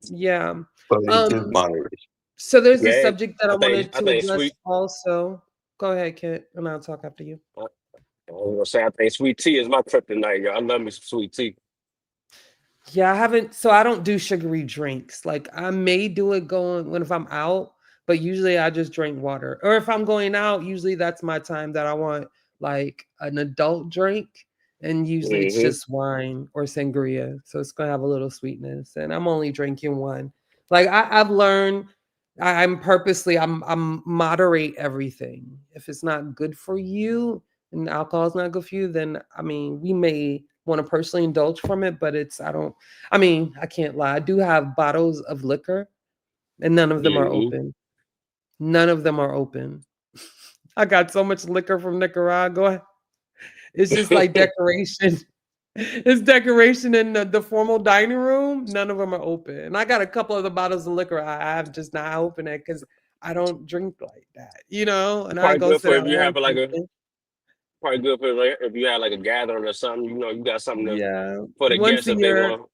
Yeah. But it's just Um, moderation. so there's a Yeah, subject that I I think wanted I to think address sweet. also. Go ahead, Kit, and I'll talk after you. I was gonna say I think sweet tea is my kryptonite. Yo. I love me some sweet tea. Yeah, I haven't. So I don't do sugary drinks. Like I may do it going when if I'm out, but usually I just drink water. Or if I'm going out, usually that's my time that I want like an adult drink, and usually it's Hmm. just wine or sangria. So it's gonna have a little sweetness, and I'm only drinking one. Like I've learned, I'm moderate everything. If it's not good for you and alcohol is not good for you, then I mean we may want to personally indulge from it, but I can't lie. I do have bottles of liquor and none of them are Hmm. open. None of them are open. I got so much liquor from Nicaragua. It's just like decoration. It's decoration in the formal dining room. None of them are open. And I got a couple of the bottles of liquor I have just not open it because I don't drink like that, and I Probably go good sit for at if you home have like a drinking. probably good for like, if you had like a gathering or something. You got something Yeah. for the Once guests a if they year. want.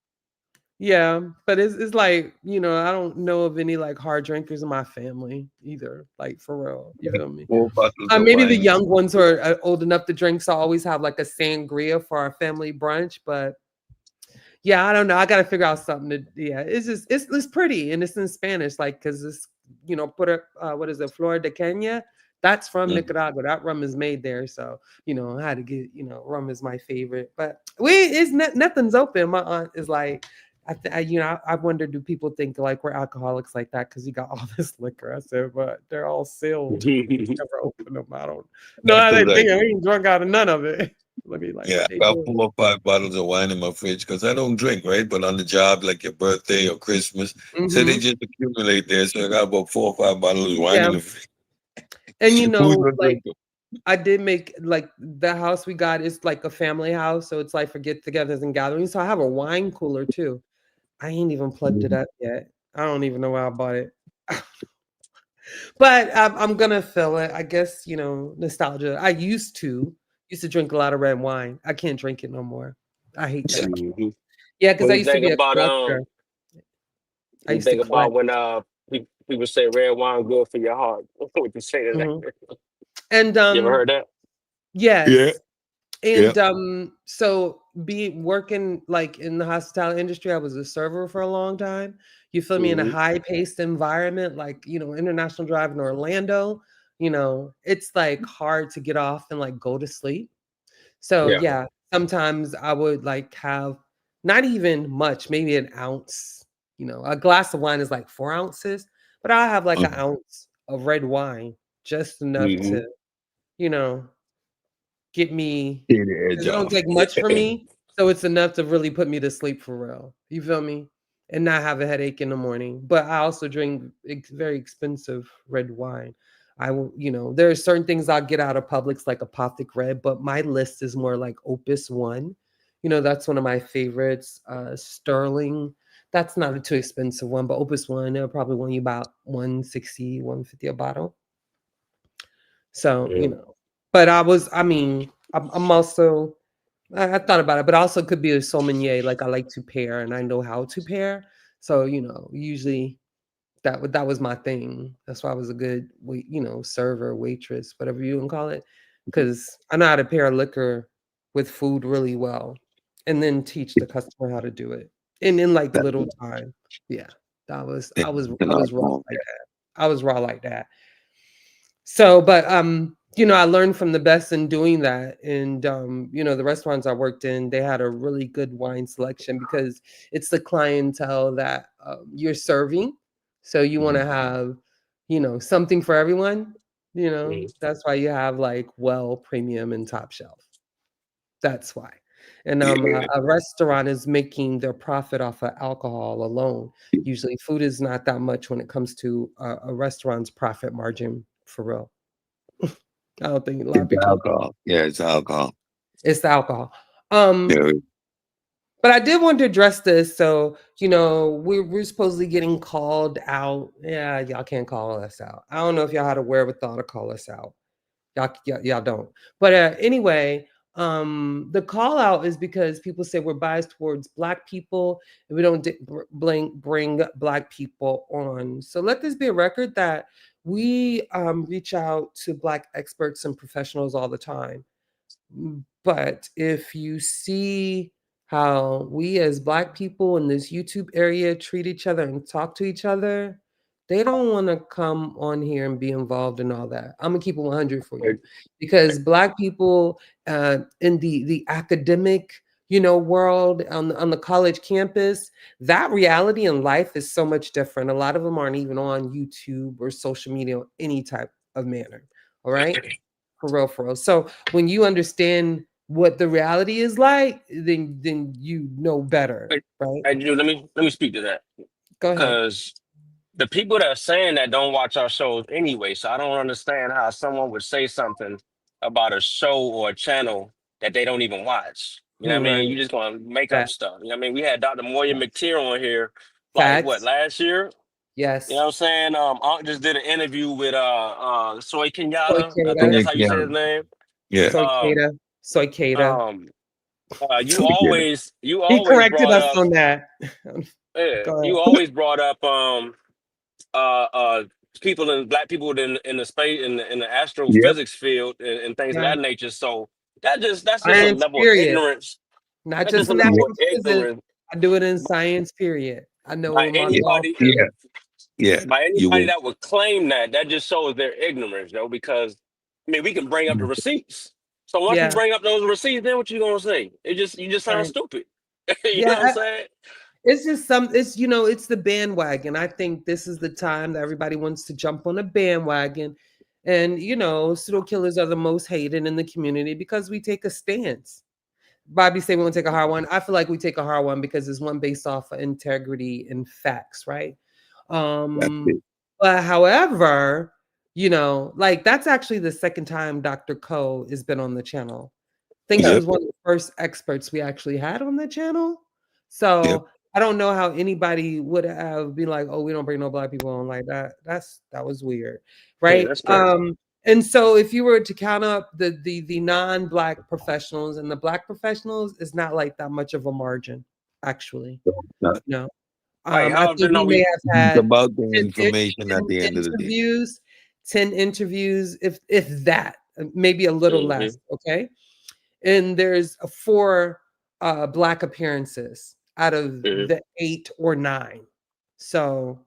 Yeah, but it's like, I don't know of any like hard drinkers in my family either, like for real. You feel me? 4 bottles of Maybe the wine. young ones who are old enough to drink, so I always have like a sangria for our family brunch. But yeah, I don't know. I got to figure out something to. Yeah, it's pretty and it's in Spanish, like because it's put a what is it, Flor de Kenya? That's from Mm. Nicaragua. That rum is made there, so I had to get rum is my favorite. But it's nothing's open. My aunt is like. I wonder, do people think like we're alcoholics like that because you got all this liquor? I said, but they're all sealed. We never open them. I don't know That's how they correct. think. We ain't drunk out of none of it. Look at like Yeah, what they about doing. 4 or 5 bottles of wine in my fridge because I don't drink, right? But on the job, like your birthday or Christmas, so they Hmm. just accumulate there. So I got about 4 or 5 bottles of wine Yeah, in the fridge. and Who's gonna like drink them? I did make like the house we got is like a family house, so it's like for get-togethers and gatherings. So I have a wine cooler too. I ain't even plugged it Mhm. up yet. I don't even know where I bought it. But I'm gonna fill it. I guess, nostalgia. I used to drink a lot of red wine. I can't drink it no more. I hate that. Mhm. Yeah, because What I do you used to think be a about collector. I you used to think about collect. when people say red wine good for your heart? What you say to Mhm. that? And You ever heard that? Yeah, yes. yeah. And so be working like in the hospitality industry, I was a server for a long time. You feel me? In a Hmm. high-paced environment, like, international drive in Orlando, it's like hard to get off and like go to sleep. So Yeah. yeah, sometimes I would like have not even much, maybe an ounce. A glass of wine is like 4 ounces, but I'll have like Uh, an ounce of red wine, just enough mhm. to, you know, get me, Take the edge because it don't off. take much for me, so it's enough to really put me to sleep for real. You feel me? And not have a headache in the morning. But I also drink very expensive red wine. I will, there are certain things I'll get out of Publix, like Apothic Red, but my list is more like Opus One. That's one of my favorites. Sterling. That's not a too expensive one, but Opus One, they'll probably want you about 160, 150 a bottle. So, Yeah. but I mean, I'm also, I thought about it, but also could be a sommelier. Like I like to pair and I know how to pair. So, usually that was my thing. That's why I was a good server, waitress, whatever you can call it. Because I know how to pair liquor with food really well and then teach the customer how to do it. And in like That's little time. Yeah. That was an I was I art was raw form. like that. I was raw like that. So, but I learned from the best in doing that. And the restaurants I worked in, they had a really good wine selection because it's the clientele that you're serving. So you want Mhm. to have, something for everyone. Mhm. That's why you have like well, premium, and top shelf. That's why. And Yeah, a restaurant is making their profit off of alcohol alone. Usually, food is not that much when it comes to a restaurant's profit margin for real. I don't think a lot of it's people. alcohol. Yeah, it's alcohol. It's the alcohol. Um, Yeah, but I did want to address this. So, we're supposedly getting called out. Yeah, y'all can't call us out. I don't know if y'all had a wherewithal to call us out. Y'all don't. But anyway, the call out is because people say we're biased towards Black people and we don't bring Black people on. So let this be a record that we reach out to Black experts and professionals all the time. But if you see how we as Black people in this YouTube area treat each other and talk to each other, they don't want to come on here and be involved in all that. I'm gonna keep it 100 for you, because Black people in the academic world on the college campus, that reality in life is so much different. A lot of them aren't even on YouTube or social media or any type of manner. All right, for real, for real. So when you understand what the reality is like, then you know better, Hey, right? hey, Drew, let me speak to that Go ahead. because the people that are saying that don't watch our shows anyway. So I don't understand how someone would say something about a show or a channel that they don't even watch. You know what I Right. mean? You just gonna make up Fact- stuff. You know what I mean? We had Dr. Moya McTeer on here like what Facts. last year? You know Yes. what I'm saying? Unc just did an interview with Soy Soy Kenyatta. I think Cada. that's thank how you say his you. name. Yeah, Soy Um Cada. Soy Cada. um you so we get it. He always corrected brought us up on that. yeah, Go you ahead. always brought up uh uh people in Black people in the space in the Yep. astrophysics field and things of Yeah. that nature. So that's just a Science level of period. ignorance. Not That's just just a level of math and physics. ignorance I do it in science period. I by know my Yeah, law anybody yeah, period. yeah. by You anybody will. that would claim that. That just shows their ignorance, though, because I mean we can bring up the receipts. So once we Yeah. bring up those receipts, then what you gonna say? You just sound Right. stupid. You know Yeah. what I'm saying? It's just it's it's the bandwagon. I think this is the time that everybody wants to jump on a bandwagon. And, you know, pseudo killers are the most hated in the community because we take a stance. Bobby say we want to take a hard one. I feel like we take a hard one because it's one based off of integrity and facts, right? That's it. But however, you know, like that's actually the second time Dr. Ko has been on the channel. I think she Yep. was one of the first experts we actually had on the channel. Yep. So I don't know how anybody would have been like, oh, we don't bring no black people on like that. That was weird, Yeah, right? that's crazy. And so if you were to count up the non-black professionals and the black professionals, it's not like that much of a margin, actually. Not- No. Like, I how think often are we may we? have It's had about the 10, information at the end of the day. 10 interviews, if that, maybe a little Mhm. less, okay? And there's 4 black appearances out of Mhm. the 8 or 9. So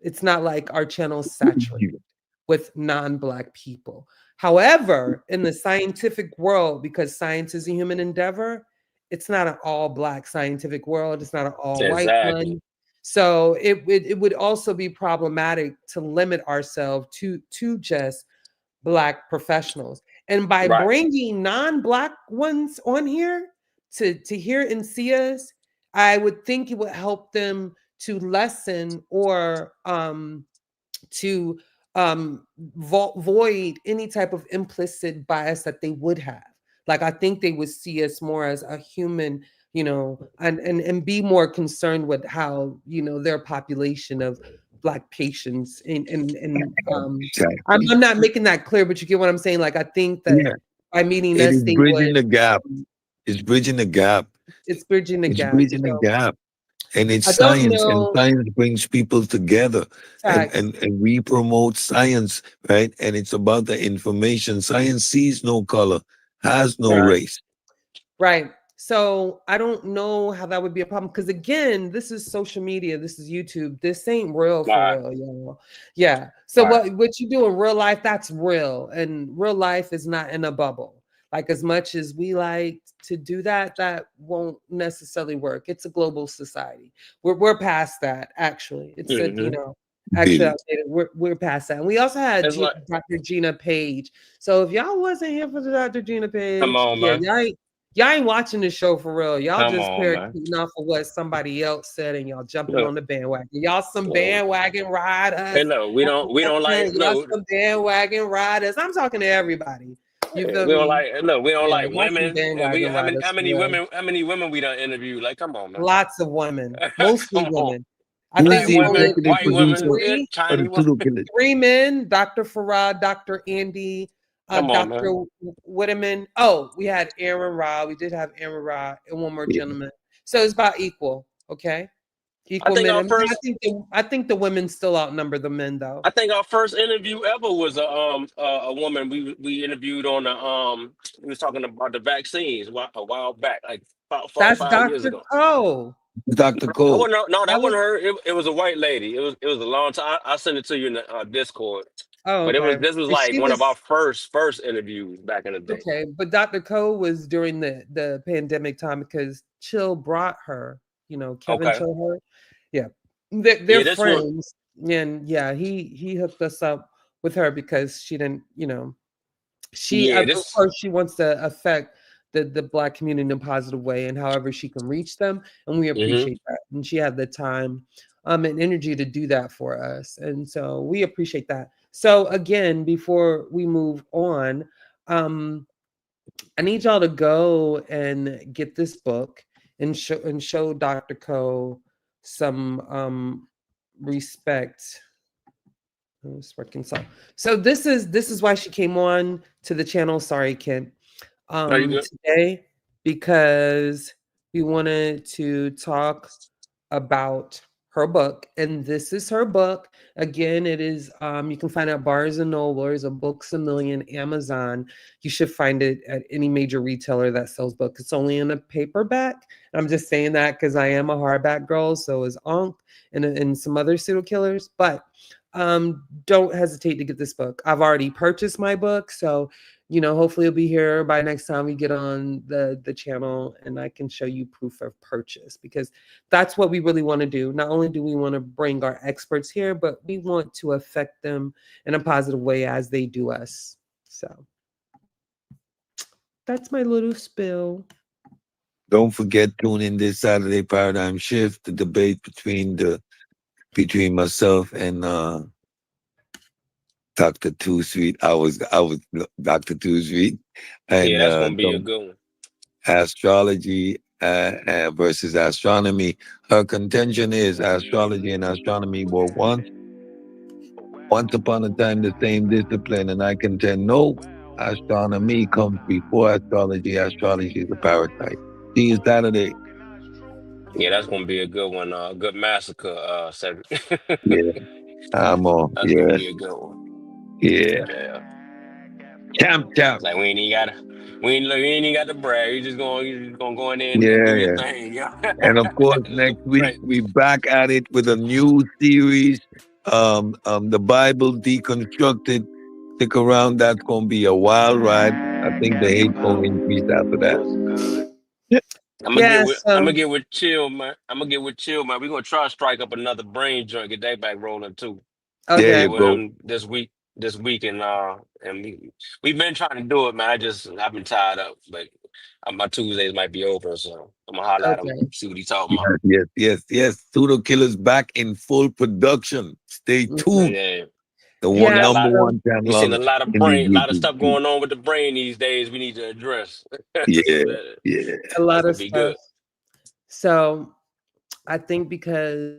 it's not like our channel's saturated with non-black people. However, in the scientific world, because science is a human endeavor, it's not an all black scientific world. It's not an all white Exactly. one. So it would also be problematic to limit ourselves to just black professionals. And by Right. bringing non-black ones on here to hear and see us, I would think it would help them to lessen or to void any type of implicit bias that they would have. Like I think they would see us more as a human, you know, and be more concerned with how, you know, their population of black patients and I'm not making that clear, but you get what I'm saying. Like I think that Yeah, by meeting it us, is they bridging would the gap. It's bridging the gap. it's bridging the It's gap. bridging the So gap. And it's I don't science, and know science brings people together. facts. And we promote science, right? And it's about the information. Science sees no color, has no Right. race. Right. So I don't know how that would be a problem because again, this is social media, this is YouTube. This ain't real for Right. real, y'all. Yeah. So Right. what you do in real life, that's real, and real life is not in a bubble. Like as much as we like to do that, that won't necessarily work. It's a global society. We're past that. Actually, it's said, you Mhm. know. Actually, we're past that. And we also had It's like, Dr. Gina Page. So if y'all wasn't here for the Dr. Gina come Page, on, yeah, man. y'all ain't watching the show for real. Y'all Come just on, man. parakeeting off of what somebody else said and y'all jumping on Look, the bandwagon. Y'all some look. bandwagon Hey, riders. look, we don't like, Y'all look, some bandwagon riders. I'm talking to everybody. You feel we don't me? like, look, we don't Yeah, like y'all some women. And we, bandwagon riders how for many real. women we done interviewed? Like, come on, man. Lots of women, mostly Come on. women. I Who's think Black the women, only executive white women, producer of the Chinese women. Pseudo Killers? 3 men, Dr. Farad, Dr. Andy, Come on, man. Dr. Whitteman. Oh, we had Aaron Ra. We did have Aaron Ra and one more gentleman. So it's about equal, okay? I Equal think men. our And first, I think the women still outnumber the men though. I think our first interview ever was a woman we interviewed on the we was talking about the vaccines a while back, like about 4 or 5 years That's Dr. ago. Cole. Dr. That Cole. wasn't no, That that was wasn't her. It was a white lady. It was a long time. I sent it to you in the Discord. oh But okay. this was And like she one of our was first interviews back in the day. okay, but Dr. Cole was during the pandemic time because Chill brought her, you know, Kevin Okay. Chill her. Yeah. They're Yeah, this one. friends. And yeah, he hooked us up with her because she didn't, you know, she Yeah, of this. course she wants to affect the black community in a positive way and however she can reach them, and we Hmm. appreciate that. And she had the time and energy to do that for us, and so we appreciate that. So again, before we move on, um I need y'all to go and get this book and show Dr. Co some respect. It's working. So this is why she came on to the channel. Sorry, Kent. Are you good? Today because we wanted to talk about her book, and this is her book. Again, it is you can find it at Barnes and Nobles, a Books a Million, Amazon. You should find it at any major retailer that sells books. It's only in a paperback. I'm just saying that because I am a hardback girl, so is Ankh and some other serial killers. But don't hesitate to get this book. I've already purchased my book, so hopefully it'll be here by next time we get on the channel, and I can show you proof of purchase, because that's what we really want to do. Not only do we want to bring our experts here, but we want to affect them in a positive way as they do us. So that's my little spill. Don't forget, tune in this Saturday, Paradigm Shift, the debate between myself and Dr. Two Sweet. I was Dr. Two Sweet, Yeah, and that's gonna be a good one. astrology versus astronomy. Her contention is astrology and astronomy were once upon a time the same discipline, and I contend no. Astronomy comes before astrology. Astrology is a parasite. See you Saturday. Yeah, that's gonna be a good one. Good massacre, Cedric. Yeah, I'm on. That's gonna Yeah, be a good one. yeah. Yeah. Champ. Like we ain't even got to brag. You just gonna go in there and do Yeah, your yeah. thing. Yeah. And of course, next week Right. we back at it with a new series. The Bible deconstructed. Stick around. That's gonna be a wild ride. I think the hate gonna increase after that. Yeah, I'm gonna so get with chill, man. We're gonna try to strike up another brain joint, get that back rolling too. There okay. you With go. him this week, and we've been trying to do it, man. I've been tied up, but my Tuesdays might be over, so I'm gonna holler at him, Okay. see what he's talking about. Yes. Pseudo Killers back in full production. Stay tuned. Yeah, The yeah, we one got Yeah, a number lot. so one We channel seen on a lot of in these brain, a lot of YouTube stuff streets. going on with the brain these days. We need to address. Yeah, So yeah. a that's lot gonna of be stuff. good. So I think because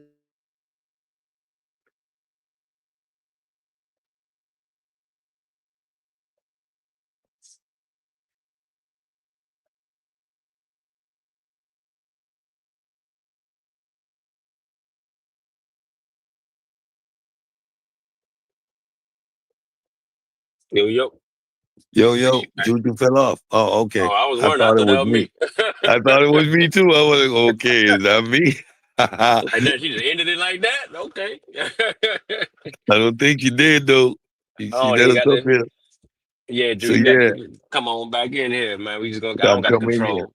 Yo. Yo, Juju fell off. Oh, Oh, okay. I was I wondering. I thought it thought that was was me. me. I thought it was me too. I was like, okay, is that me? I Like that, she just ended it like that. Okay. don't think she did though. She Oh, let you us got up to. here. Yeah, So Drew, you got yeah, to come on back in here, man. We just gonna. I gotta don't got the come in here. control.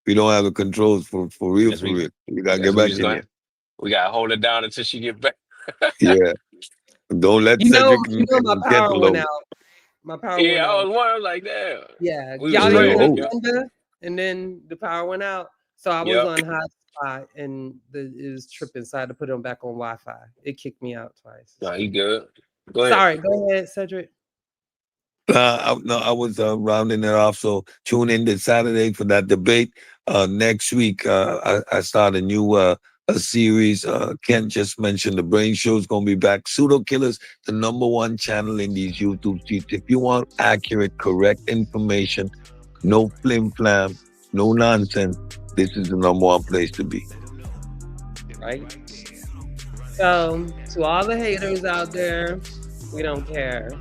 We don't have the controls for real, Guess for we. real. You gotta Guess get we back just in gonna. here. We gotta hold it down until she get back. Yeah. Don't let you know, Cedric you know my and power went Gentalo. out. My power Yeah, went I out. was wondering. I was like, damn. Yeah, We was y'all using straight. Oh, Yep. Agenda, and then the power went out. So I was Yep. on hotspot, and it was tripping. So I had to put it back on Wi-Fi. It kicked me out twice. No, So he good. Go ahead. sorry. Go ahead, Cedric. no, I was rounding it off. So tune in this Saturday for that debate. Next week, I start a new a series. Kent just mentioned the Brain Show is going to be back. Pseudo Killers, the number one channel in these YouTube streets. If you want accurate, correct information, no flim flam, no nonsense, this is the number one place to be. Right. So to all the haters out there, we don't care.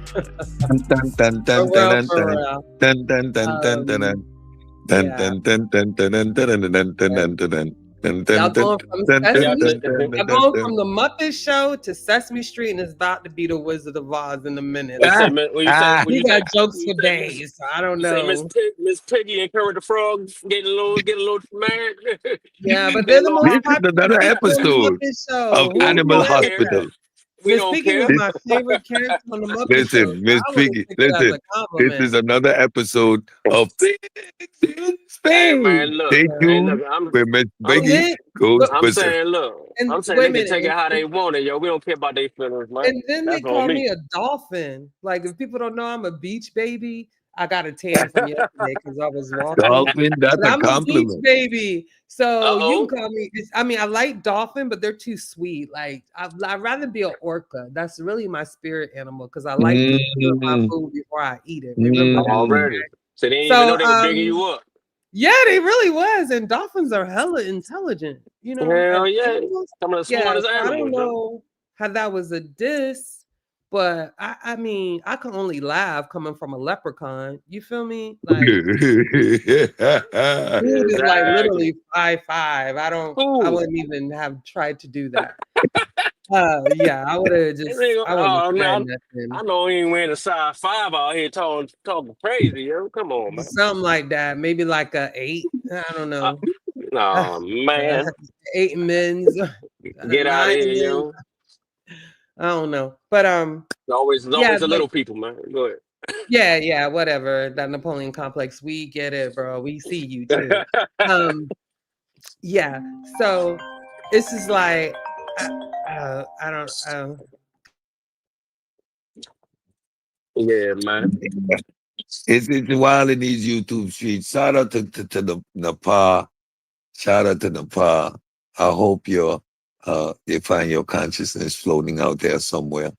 Dun, dun, For dun, dun, real, dun, for dun. real. Dun, dun, dun, dun, dun, dun. Dun, Yeah. dun, dun, dun, dun, dun, dun, dun, dun, dun, dun, dun. Dun, Y'all dun, dun, going from dun, dun, Sesame Yep. dun, Street. dun, Y'all dun, dun, going dun. from the Muppet Show to Sesame Street, and it's about to be the Wizard of Oz in a minute. What you Like, say, man? What you say? Ah, What we you say? got jokes What for you say, Miss? days. So I don't You say know. Miss Piggy and Kermit the Frog getting a little mad. Yeah, but they're Getting a the little most this hot. is popular another people on the episode Muppet of Show. We Who Animal don't says care. that? Hospital. We Miss don't Piggy was care. This, my favorite character on the Muppet Show, listen, so Miss I wouldn't Piggy, take it as listen. a This is compliment. another episode of Pigs in Hey man, Spain. look. Stay Yeah. Hey, tuned look. I'm where Miss And I'm Piggy then, goes but I'm berserk. saying, look. and I'm saying wait they a can minute, take it how they want it, yo. We don't care about their feelings, man. and then they That's on call me. me a dolphin. Like if people don't know I'm a beach baby, I got a tan from yesterday because I was walking. Dolphin, that's But a I'm a beach compliment. baby, so you can Uh-oh. call me. I mean, I like dolphin, but they're too sweet. Like I'd rather be an orca. That's really my spirit animal because I like to feel my Mm, food before I eat it. Remember that? mm. Already. So they didn't even know So they were bigging you up. yeah, they really was. And dolphins are hella intelligent, as Hell yeah. animals. Some of the Yeah, smartest so I don't animals, yo. know how that was a diss, but I mean, I can only laugh coming from a leprechaun. You feel me? Like, dude is like Exactly. literally 5'5". I Ooh. wouldn't even have tried to do that. Yeah, I would have I wouldn't Oh have said man, I nothing. know he ain't wearing a size 5 out here talking crazy, yo. Come on, man. Something like that. Maybe like a 8. I don't Uh, know. oh man, 8 men's, get out of 9 here, men's. yo. I don't know. But It's yeah, always the like little people, man. Go yeah, whatever. That Napoleon complex, we get it, bro. We see you too. ahead. Yeah. So this is like I don't Yeah, man. It's wild in these YouTube streets. Shout out to the Nepal. Shout out to Nepal. I hope you find your consciousness floating out there somewhere.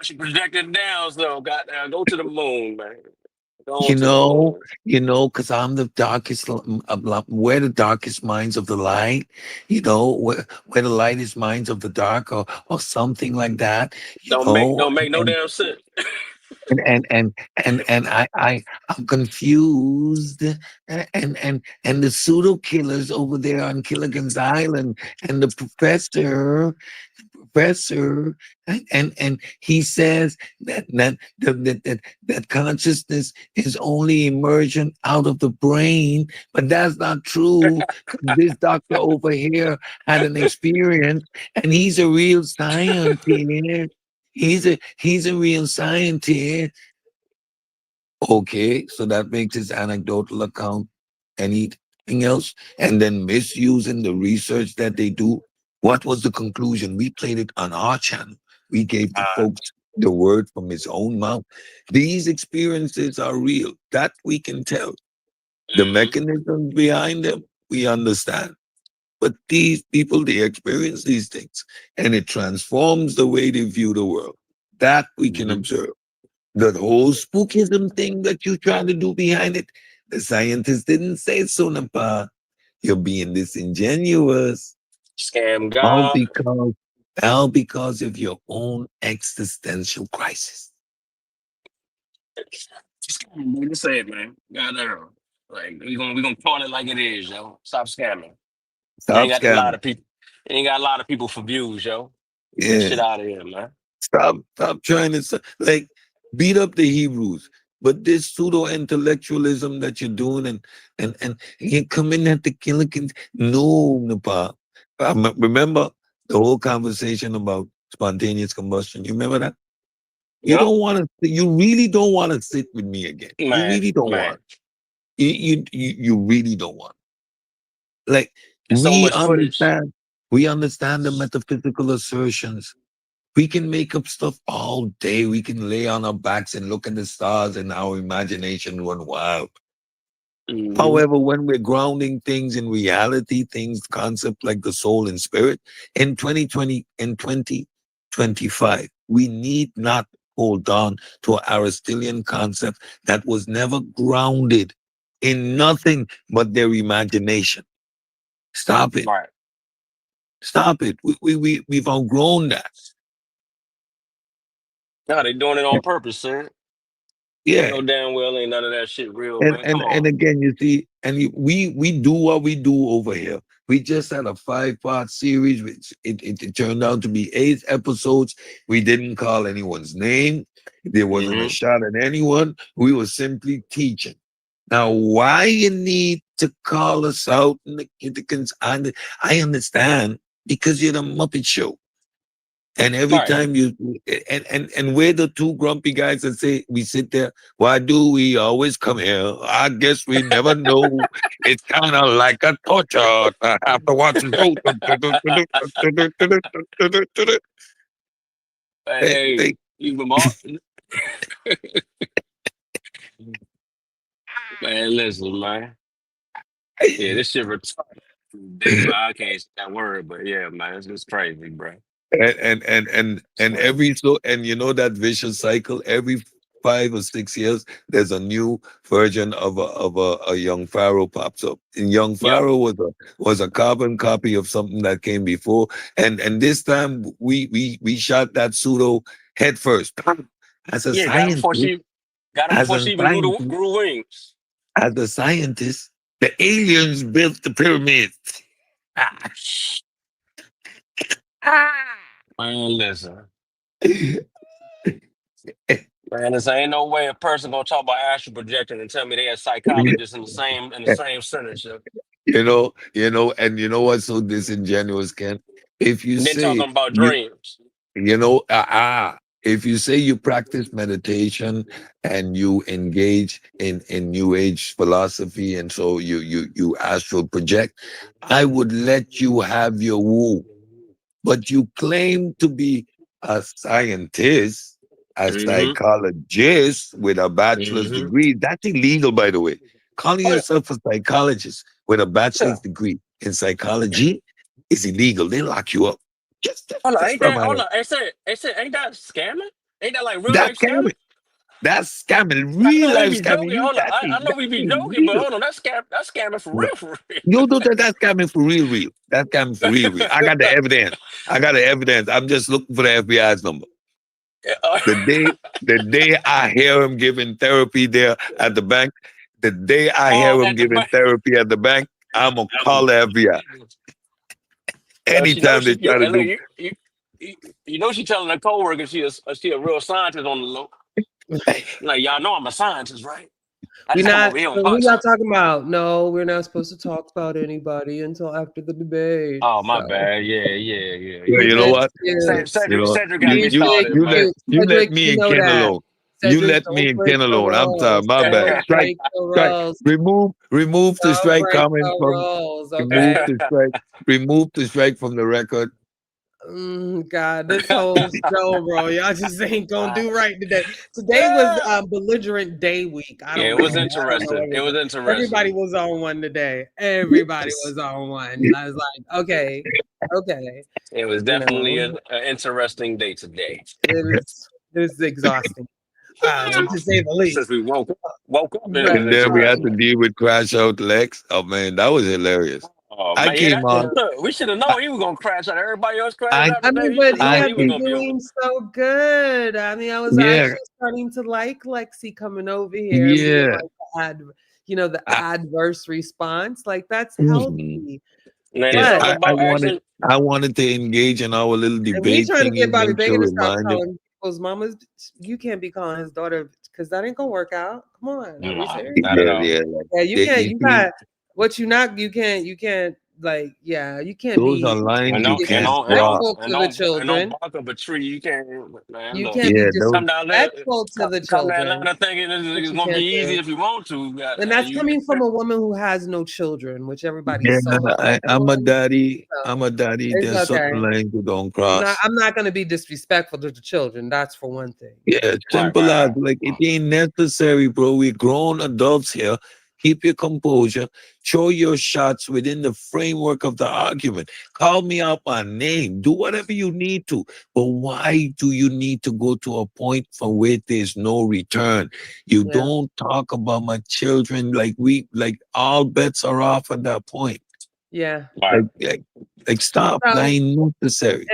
she projected down, so goddamn, go to the moon, man. Go on You to the know, moon. because I'm the darkest. We're the darkest minds of the light. Where the light is minds of the dark, or something like that. Don't make no damn sense. And and I'm confused, and the pseudo killers over there on Gilligan's Island, and the professor, and he says that consciousness is only emergent out of the brain, but that's not true. This doctor over here had an experience, and he's a real scientist. He's a real scientist. Okay, so that makes his anecdotal account anything else, and then misusing the research that they do. What was the conclusion? We played it on our channel. We gave the folks the word from his own mouth. These experiences are real. That we can tell. The Mhm. mechanisms behind them, we understand. But these people, they experience these things, and it transforms the way they view the world. That we can Mhm. observe. The whole spookism thing that you trying to do behind it, the scientists didn't say so, Napa. You're being disingenuous. Scam All God. because, all because of your own existential crisis. Scam, man. Just say it, man. Goddamn. Like we gonna call it like it is, yo. Stop scamming. You ain't Stop got a lot scamming. of people. You ain't got a lot of people for views, yo. Get that shit Yeah. out of here, man. Stop trying to like beat up the Hebrews. But this pseudo intellectualism that you're doing, and you come in at the Killikins. No, Nepal. Remember the whole conversation about spontaneous combustion. You remember that? You Yep. don't want to. You really don't want to sit with me again. You Man, really don't man. want. You really don't want. Like There's so we much footage. understand. We understand the metaphysical assertions. We can make up stuff all day. We can lay on our backs and look at the stars and our imagination run wild. Hmm. However, when we're grounding things in reality, things, concept like the soul and spirit, in 2020 and 2025, we need not hold on to an Aristotelian concept that was never grounded in nothing but their imagination. Stop it. Right. Stop it. We've outgrown that. No, they doing it on purpose, sir. They Yeah. know damn well ain't none of that shit real, And man. and Come and on. again, you see, we do what we do over here. We just had a 5-part series, which it turned out to be 8 episodes. We didn't call anyone's name. There wasn't a Hmm. shot at anyone. We were simply teaching. Now, why you need to call us out in the kitikins, I understand, because you're the Muppet Show. And every Right. time you and we're the two grumpy guys that say we sit there, why do we always come here? I guess we never know. It's kind of like a torture to have to watch the show. Hey, They- you remark. Man, listen, man. Yeah, this shit retarded. Dave, I can't say that word, but yeah, man, it's just crazy, bro. It's and crazy. every so and you know that vicious cycle every 5 or 6 years there's a new version of a young pharaoh pops up, and young Yep. pharaoh was a carbon copy of something that came before, and this time we shot that pseudo head first. as a Yeah, scientist got him as before a she even scientist grew wings. as a scientist The aliens built the pyramids. Man, listen. Man, this ain't no way a person gonna talk about astral projection and tell me they a psychologist in the same sentence. And you know what's so disingenuous, Ken? If you And then say talking about you, dreams. if you say you practice meditation and you engage in New Age philosophy, and so you astral project, I would let you have your woo. But you claim to be a scientist, a Mm-hmm. psychologist with a bachelor's Mm-hmm. degree. That's illegal, by the way. Calling Oh yeah. yourself a psychologist with a Yeah. bachelor's degree in psychology is illegal. They lock you up. Hold on, Just ain't from that? my Hold on, ain't that scamming? Ain't that like real that's life scamming? scamming. That's scamming. I Real know we life be scamming. joking. You Hold on, that's I know that's we be joking, but illegal. hold on, that's scamming for No, real, for real. you do that. That's scamming for real, real. That's scamming for real, real. I got the evidence. I got the evidence. I'm just looking for the FBI's number. Yeah, The day I hear him giving therapy there at the bank, the day I oh, hear him at the giving back. therapy at the bank, I'm gonna call the FBI. She knows Anytime they try to and look, do, you, you know she telling her coworker she a real scientist on the low. Like y'all know I'm a scientist, right? I We're just come not. over here on Who y'all content. talking about? No, we're not supposed to talk about anybody until after the debate. Oh my So bad. Yeah. yeah, keep you know it what? cute. You know, Cedric got me Keep it started, man. cute. you let Cedric, me you and know Ken that. alone. You Cedric, let me don't and break Ken the alone. I'm sorry, rules. my bad. Don't Strike, break the strike. rules. Remove the Don't strike break comment the from. rules. Remove Okay. the strike. Remove the strike from the record. God, this whole show, bro, y'all just ain't gonna do right today. Today was belligerent day week. I Yeah, don't it know. was I don't know interesting. what It was was it. Everybody interesting. was on one today. Everybody was on one. I was like, okay, It was you definitely know, an interesting day today. it was exhausting, to say the Since least. we woke up, it But was And then we had to interesting. deal with Crash Out Lex. Oh man, that was hilarious. Oh I man, yeah, came on. look, we should have I known he was gonna crash out. Everybody else crashed I, out I today. mean, You should but have he known I he had was been gonna came. be over. doing so good. I mean, I was Yeah, actually starting to like Lexi coming over here and being yeah. like the I, adverse response. Like that's mhm. healthy. Man, it's Yeah, But all about action. I wanted to engage in our little and we debate trying to thingy, get Bobby make Bacon sure to stop remind him. calling people's mamas. You can't be calling his daughter because that ain't gonna work out. Come on, are we Nah, serious? not at Yeah, all. yeah. Like Yeah, you they, can't. you You see, got what you not. You can't like. Yeah, you can't those be are lines And you don't and can't don't and cross. don't disrespectful and to the don't and don't children. bark up a tree. You can't, man. You Look, can't be Yeah, those. come down there, disrespectful to the come down children, Atlanta thinking but it's you gonna be can't easy do. if you want to. And that's You coming from a woman who has no children, which Yeah, everybody's so hung up I'm a on. daddy. I'm So a daddy. it's There's certain okay. lines you don't I'm not. cross. I'm not going to be disrespectful to the children. That's for one thing. Yeah, right, simple as right, like it right. ain't necessary, bro. We grown adults here. Keep your composure. Show your shots within the framework of the argument. Call me out my name. Do whatever you need to. But why do you need to go to a point from where there's no return? You Yeah. don't talk about my children like all bets are off at that point. Yeah. Right. Like like, like stop. That So ain't necessary.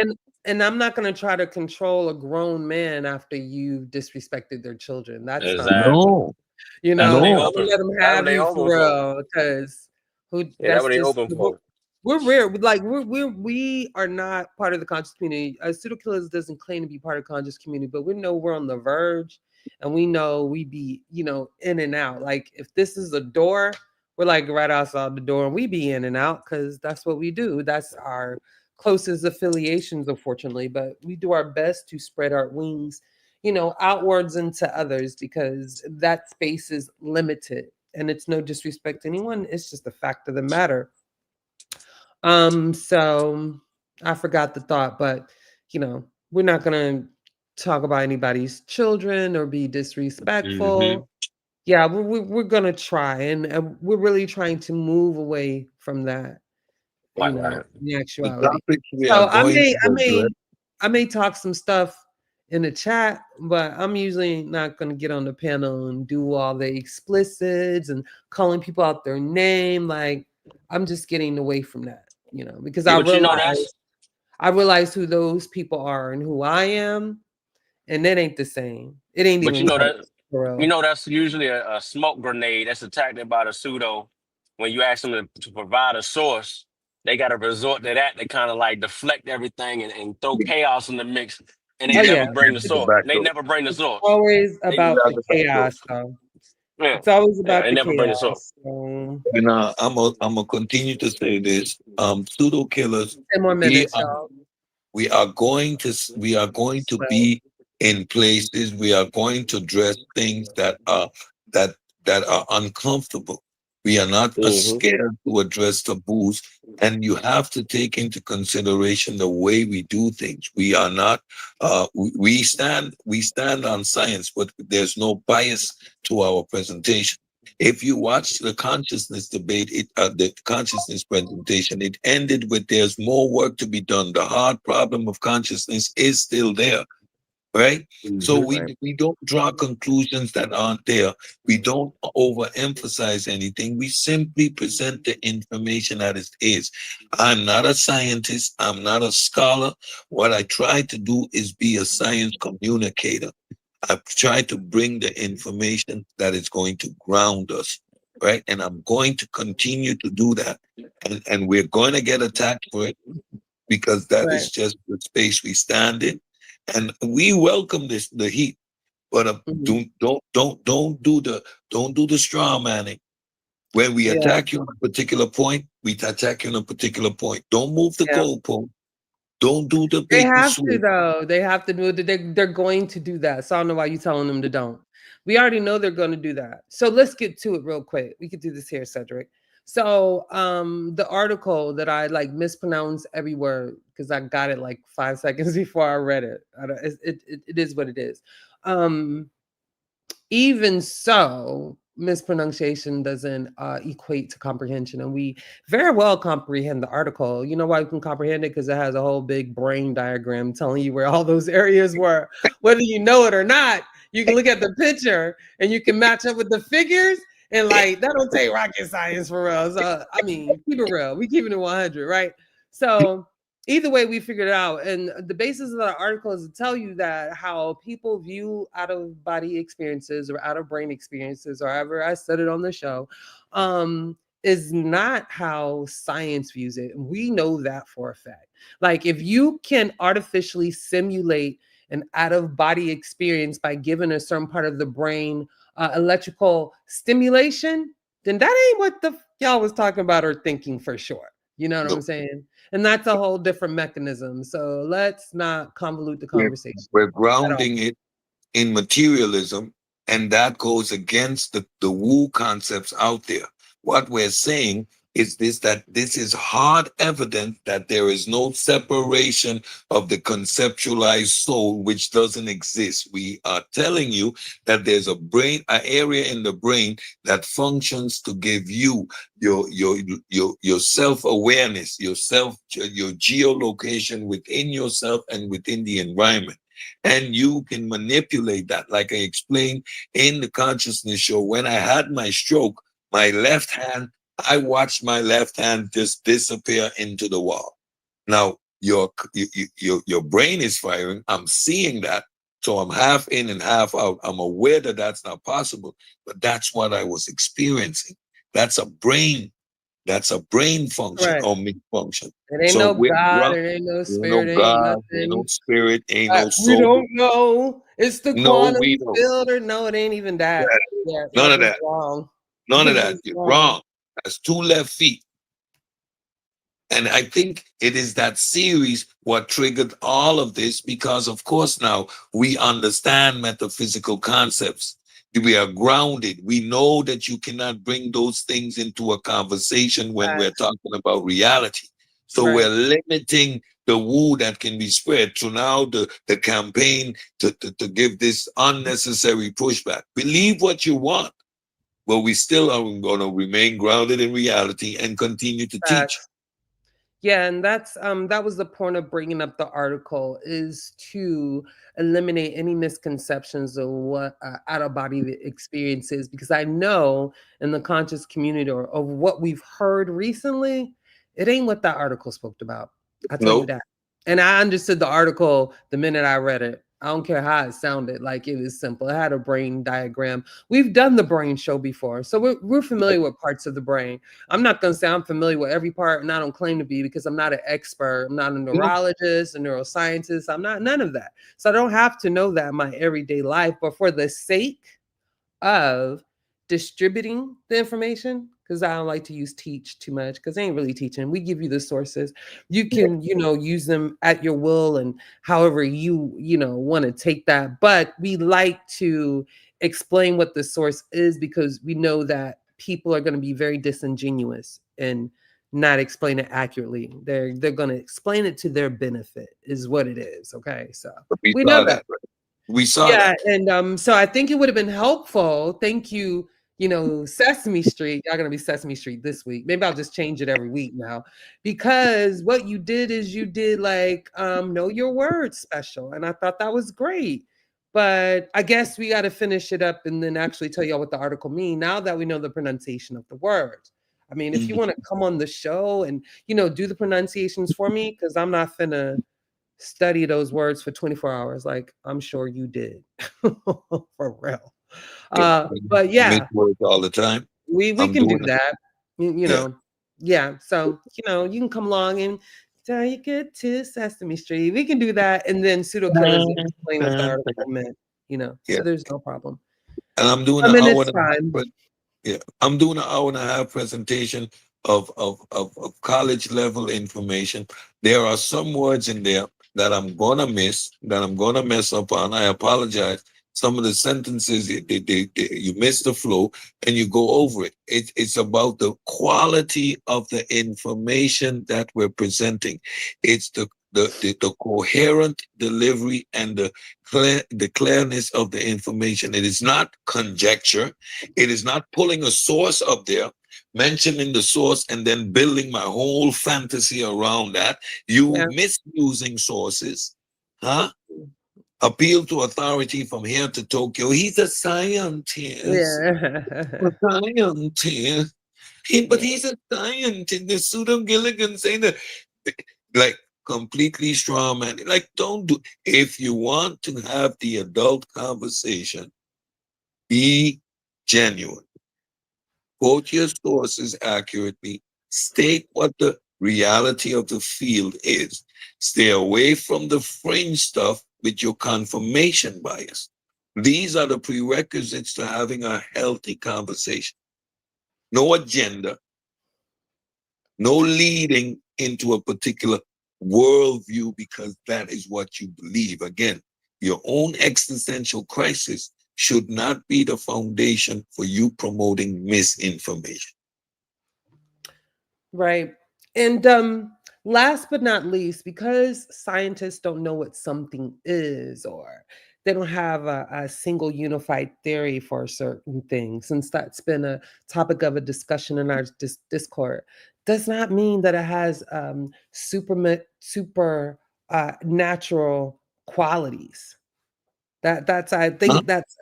and I'm not going to try to control a grown man after you disrespected their children. That's not going to Exactly. work. No, That's what they I'm no. gonna open. let them That's what have they you for open for. real because who Yeah, that's that's what they just open for. we're rare. Like we are not part of the conscious community. Pseudo killers doesn't claim to be part of the conscious community, but we know we're on the verge, and we know we be in and out. Like if this is a door, we're like right outside the door, and we be in and out because that's what we do. That's our closest affiliations, unfortunately. But we do our best to spread our wings, outwards into others because that space is limited. And it's no disrespect to anyone. It's just a fact of the matter. So I forgot the thought, but we're not gonna talk about anybody's children or be Hmm. disrespectful. Yeah, we're gonna try, and we're really trying to move away from that, Right, right. in The actuality. topics we are So I going may, to I address. may, I may talk some stuff in the chat, but I'm usually not gonna get on the panel and do all the explicits and calling people out their name. Like I'm just getting away from that, because Yeah, But you know that's I realize who those people are and who I am, and it ain't the same. It ain't but even close, for you real. know that's usually a smoke grenade that's attacked by the pseudo. when you ask them to provide a source, they got to resort to that to kind of like deflect everything and throw chaos in the mix, and they Oh never yeah, bring the The source. back They door. never bring the it's source. always They, about Yeah, the the back door. chaos, though. yeah, It's always yeah, about they the never bring the source. chaos. So And I'm gonna continue to say this. Pseudo killers. 10 more We minutes, are y'all. we are going to Well, be in places. We are going to address things that that are uncomfortable. We are not Mm-hmm. scared to address taboos, and you have to take into consideration the way we do things. We are not. We stand on science, but there's no bias to our presentation. If you watch the consciousness debate, the consciousness presentation, it ended with there's more work to be done. The hard problem of consciousness is still there, right? So Mm-hmm. we don't draw conclusions that aren't there. We don't overemphasize anything. We simply present the information as it is. I'm not a scientist. I'm not a scholar. What I try to do is be a science communicator. I've tried to bring the information that is going to ground us, right? And I'm going to continue to do that. And we're going to get attacked for it because that right. is just the space we stand in. And we welcome the heat, but Mhm. don't do the straw manning. When we Yeah, attack you on a particular point, we attack you on a particular point. Don't move the yeah. goalpost. Don't do the They bait and have to switch. though. They have to do it. They're going to do that. So I don't know why you telling them to don't. We already know they're going to do that. So let's get to it real quick. We could do this here, Cedric. So the article that I like mispronounced every word because I got it like 5 seconds before I read it. I don't, it is what it is. Um, Even so, mispronunciation doesn't equate to comprehension, and we very well comprehend the article. You know why we can comprehend it? Because it has a whole big brain diagram telling you where all those areas were. Whether you know it or not, you can look at the picture and you can match up with the figures. And like that don't take rocket science for us. I mean, keep it real. We keeping it 100, right? So either way, we figured it out. And the basis of the article is to tell you that how people view out of body experiences or out of brain experiences, or however I said it on the show, is not how science views it. We know that for a fact. Like if you can artificially simulate an out of body experience by giving a certain part of the brain electrical stimulation, then that ain't what the y'all was talking about or thinking for sure. You know what I'm No, saying? And that's a whole different mechanism. So let's not convolute the we're, conversation we're at all. grounding it in materialism, and that goes against the woo concepts out there. What we're saying is this, that this is hard evidence that there is no separation of the conceptualized soul, which doesn't exist. We are telling you that there's an area in the brain that functions to give you your self-awareness, your geolocation within yourself and within the environment, and you can manipulate that. Like I explained in the consciousness show, when I had my stroke, my left hand, I watched my left hand just disappear into the wall. Now your brain is firing. I'm seeing that, so I'm half in and half out. I'm aware that that's not possible, but that's what I was experiencing. That's a brain. That's a brain function Right. or function. It ain't So no we're God, ground. it ain't no Ain't no spirit, it ain't God, ain't no nothing. spirit, ain't no We soul. don't know. It's the No, quantum we don't. field, or no, it ain't even that. Yeah, None y'all of just that. wrong. None of You're that. just You're wrong. wrong. That's two left feet. And I think it is that series what triggered all of this because, of course, now we understand metaphysical concepts. We are grounded. We know that you cannot bring those things into a conversation when we're Facts. talking about reality. So we're Right. limiting the woo that can be spread through now the campaign to give this unnecessary pushback. Believe what you want, but we still are going to remain grounded in reality and continue to teach. Facts. Yeah, and that was the point of bringing up the article is to eliminate any misconceptions of what out of body experience is, because I know in the conscious community or of what we've heard recently, it ain't what that article spoke about. I tell you No. that. And I understood the article the minute I read it. I don't care how it sounded. Like it was simple. It had a brain diagram. We've done the brain show before, so we're familiar with parts of the brain. I'm not gonna say I'm familiar with every part, and I don't claim to be because I'm not an expert. I'm not a Yeah. neurologist, a neuroscientist. I'm not none of that. So I don't have to know that in my everyday life. But for the sake of distributing the information, because I don't like to use teach too much because they ain't really teaching. We give you the sources. You can, use them at your will and however you want to take that. But we like to explain what the source is because we know that people are going to be very disingenuous and not explain it accurately. They're going to explain it to their benefit is what it is. Okay. So We we know saw that. that. We saw Yeah, that. and so I think it would have been helpful. Thank you, Sesame Street. Y'all gonna be Sesame Street this week. Maybe I'll just change it every week now, because what you did is you did like know your words special, and I thought that was great. But I guess we got to finish it up and then actually tell y'all what the article mean. Now that we know the pronunciation of the words. I mean, if you Mhm. want to come on the show and do the pronunciations for me, because I'm not finna study those words for 24 hours like I'm sure you did. For real. Yeah. But Miss yeah, words all the time. we I'm can do doing it. that. You Yeah. know. Yeah, so you can come along and take it to Sesame Street. We can do that, and then pseudo killers explain what the article meant, Yeah. so there's no problem. And I'm doing I an mean, hour it's and a half. fine. Yeah, I'm doing an hour and a half presentation of college level information. There are some words in there that I'm gonna miss, that I'm gonna mess up on. I apologize. Some of the sentences you miss the flow and you go over it. It's about the quality of the information that we're presenting. It's the coherent delivery and the clearness of the information. It is not conjecture. It is not pulling a source up there, mentioning the source, and then building my whole fantasy around that. You Yeah. misusing sources, huh? Appeal to authority from here to Tokyo. He's a scientist. A Yeah. scientist. But Yeah. he's a scientist. The pseudo Gilligan saying that, like, completely straw man. Like, don't do. If you want to have the adult conversation, be genuine. Quote your sources accurately. State what the reality of the field is. Stay away from the fringe stuff with your confirmation bias. These are the prerequisites to having a healthy conversation. No agenda, no leading into a particular worldview because that is what you believe. Again, your own existential crisis should not be the foundation for you promoting misinformation. Right. And last but not least, because scientists don't know what something is, or they don't have a single unified theory for certain things, since that's been a topic of a discussion in our Discord, does not mean that it has super natural qualities. That's I Huh? think that's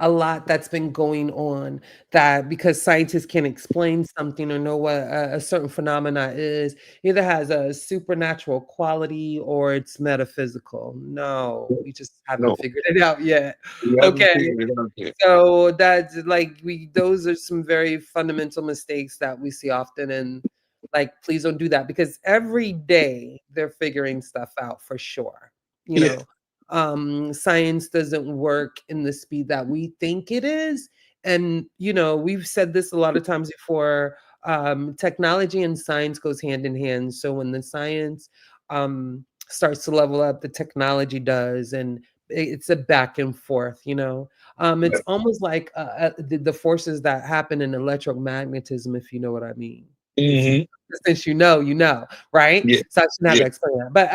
a lot that's been going on, that because scientists can't explain something or know what a certain phenomena is, either has a supernatural quality or it's metaphysical. No, we just haven't No, figured it out yet. we haven't Okay. figured it out yet. So that's like those are some very fundamental mistakes that we see often, and like please don't do that, because every day they're figuring stuff out for sure. You Yeah, know, science doesn't work in the speed that we think it is. And we've said this a lot of times before. Technology and science goes hand in hand. So when the science starts to level up, the technology does, and it's a back and forth. yeah. It's almost like the forces that happen in electromagnetism, if you know what I mean. If you Hmm. since right? Yeah, So I shouldn't have yeah. to explain that. But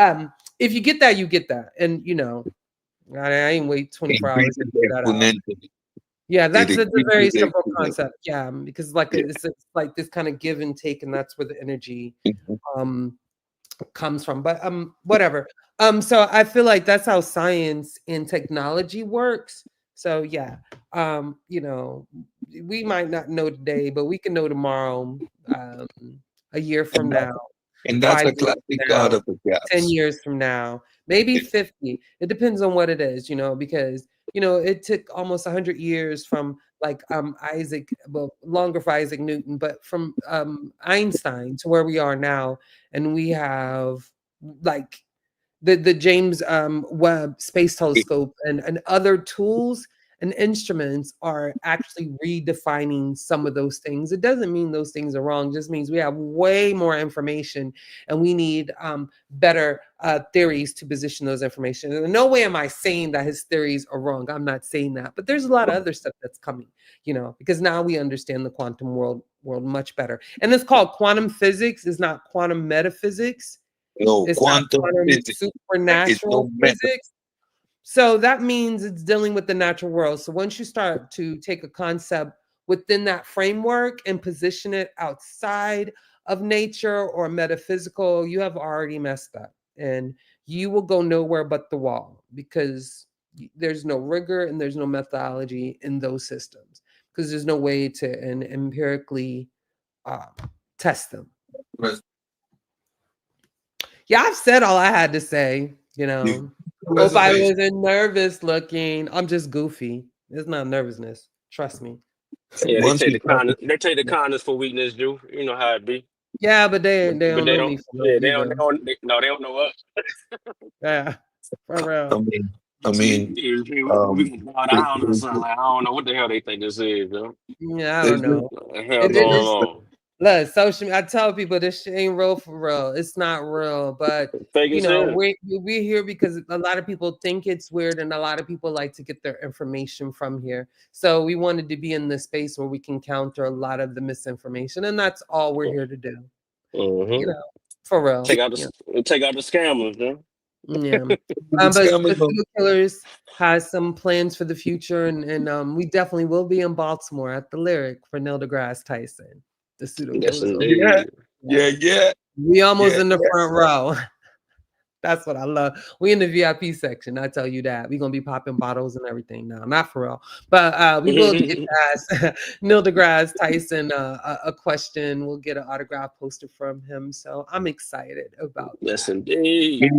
if you get that, you get that. And I ain't wait 24 hours to Increases figure that out. exponentially. Yeah, It that's a very increases simple exponentially. concept. Yeah, because like Yeah. it's like this kind of give and take, and that's where the energy Mhm. um comes from. But whatever. So I feel like that's how science and technology works. So yeah, we might not know today, but we can know tomorrow, a year from And, that, now, and that's 5 a years classic from God now, of the 10 gaps. years from now. maybe 50. It depends on what it is, because it took almost 100 years from like Isaac, well, longer for Isaac Newton, but from Einstein to where we are now, and we have like the James Webb Space Telescope and other tools and instruments are actually redefining some of those things. It doesn't mean those things are wrong, it just means we have way more information and we need better theories to position those information. And in no way am I saying that his theories are wrong. I'm not saying that, but there's a lot of other stuff that's coming, because now we understand the quantum world much better. And it's called quantum physics. It's not quantum metaphysics. No, It's not quantum quantum physics. It's supernatural no method. physics. So that means it's dealing with the natural world. So once you start to take a concept within that framework and position it outside of nature or metaphysical, you have already messed up and you will go nowhere but the wall, because there's no rigor and there's no methodology in those systems, because there's no way to empirically test them. Yeah, I've said all I had to say, If I wasn't nervous looking, I'm just goofy. It's not nervousness. Trust me. Yeah, they take the kindness for weakness, Drew. You know how it be. Yeah, but they But don't they know me don't. for real Yeah, they either. don't. No, they don't know us. Yeah, for real. I mean, we can bow down or something. Like, I don't know what the hell they think this is, yo. Yeah, I don't know. What the hell going on? Look, social. I tell people this shit ain't real for real. It's not real, but Fake as hell. we're here because a lot of people think it's weird, and a lot of people like to get their information from here. So we wanted to be in this space where we can counter a lot of the misinformation, and that's all we're here to do. Mm-hmm. For real. Take out the scammers, man. Yeah. But Pseudo Killers has some plans for the future, and we definitely will be in Baltimore at the Lyric for Neil deGrasse Tyson. The Pseudo Yes, Killers. indeed. Yeah. We almost in the front row. That's what I love. We in the VIP section. I tell you that. We're gonna be popping bottles and everything now. Not for real. But we will get ask Neil deGrasse Tyson a question. We'll get an autograph poster from him. So I'm excited about yes, that. indeed.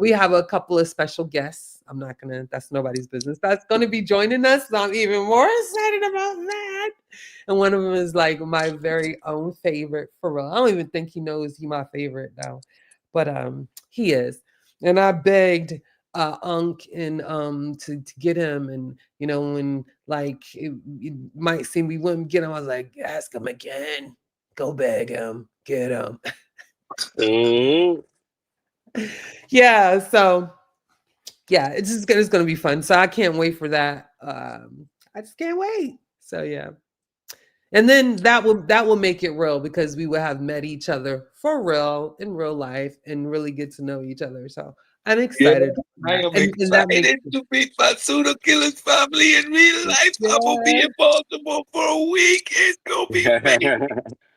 We have a couple of special guests. I'm not gonna, that's nobody's business. That's gonna be joining us. So I'm even more excited about that. And one of them is like my very own favorite for real. I don't even think he knows he's my favorite now. But he is. And I begged Unc and to get him, and when like it might seem we wouldn't get him, I was like, ask him again. Go beg him, get him. Mm-hmm. Yeah, so yeah, it's gonna be fun. So I can't wait for that. I just can't wait. So yeah. And then that will make it real, because we will have met each other for real in real life and really get to know each other. So I'm excited. I am excited to meet my Pseudo Killers family in real life. Yeah. I'm gonna be in Baltimore for a week. It's gonna be amazing.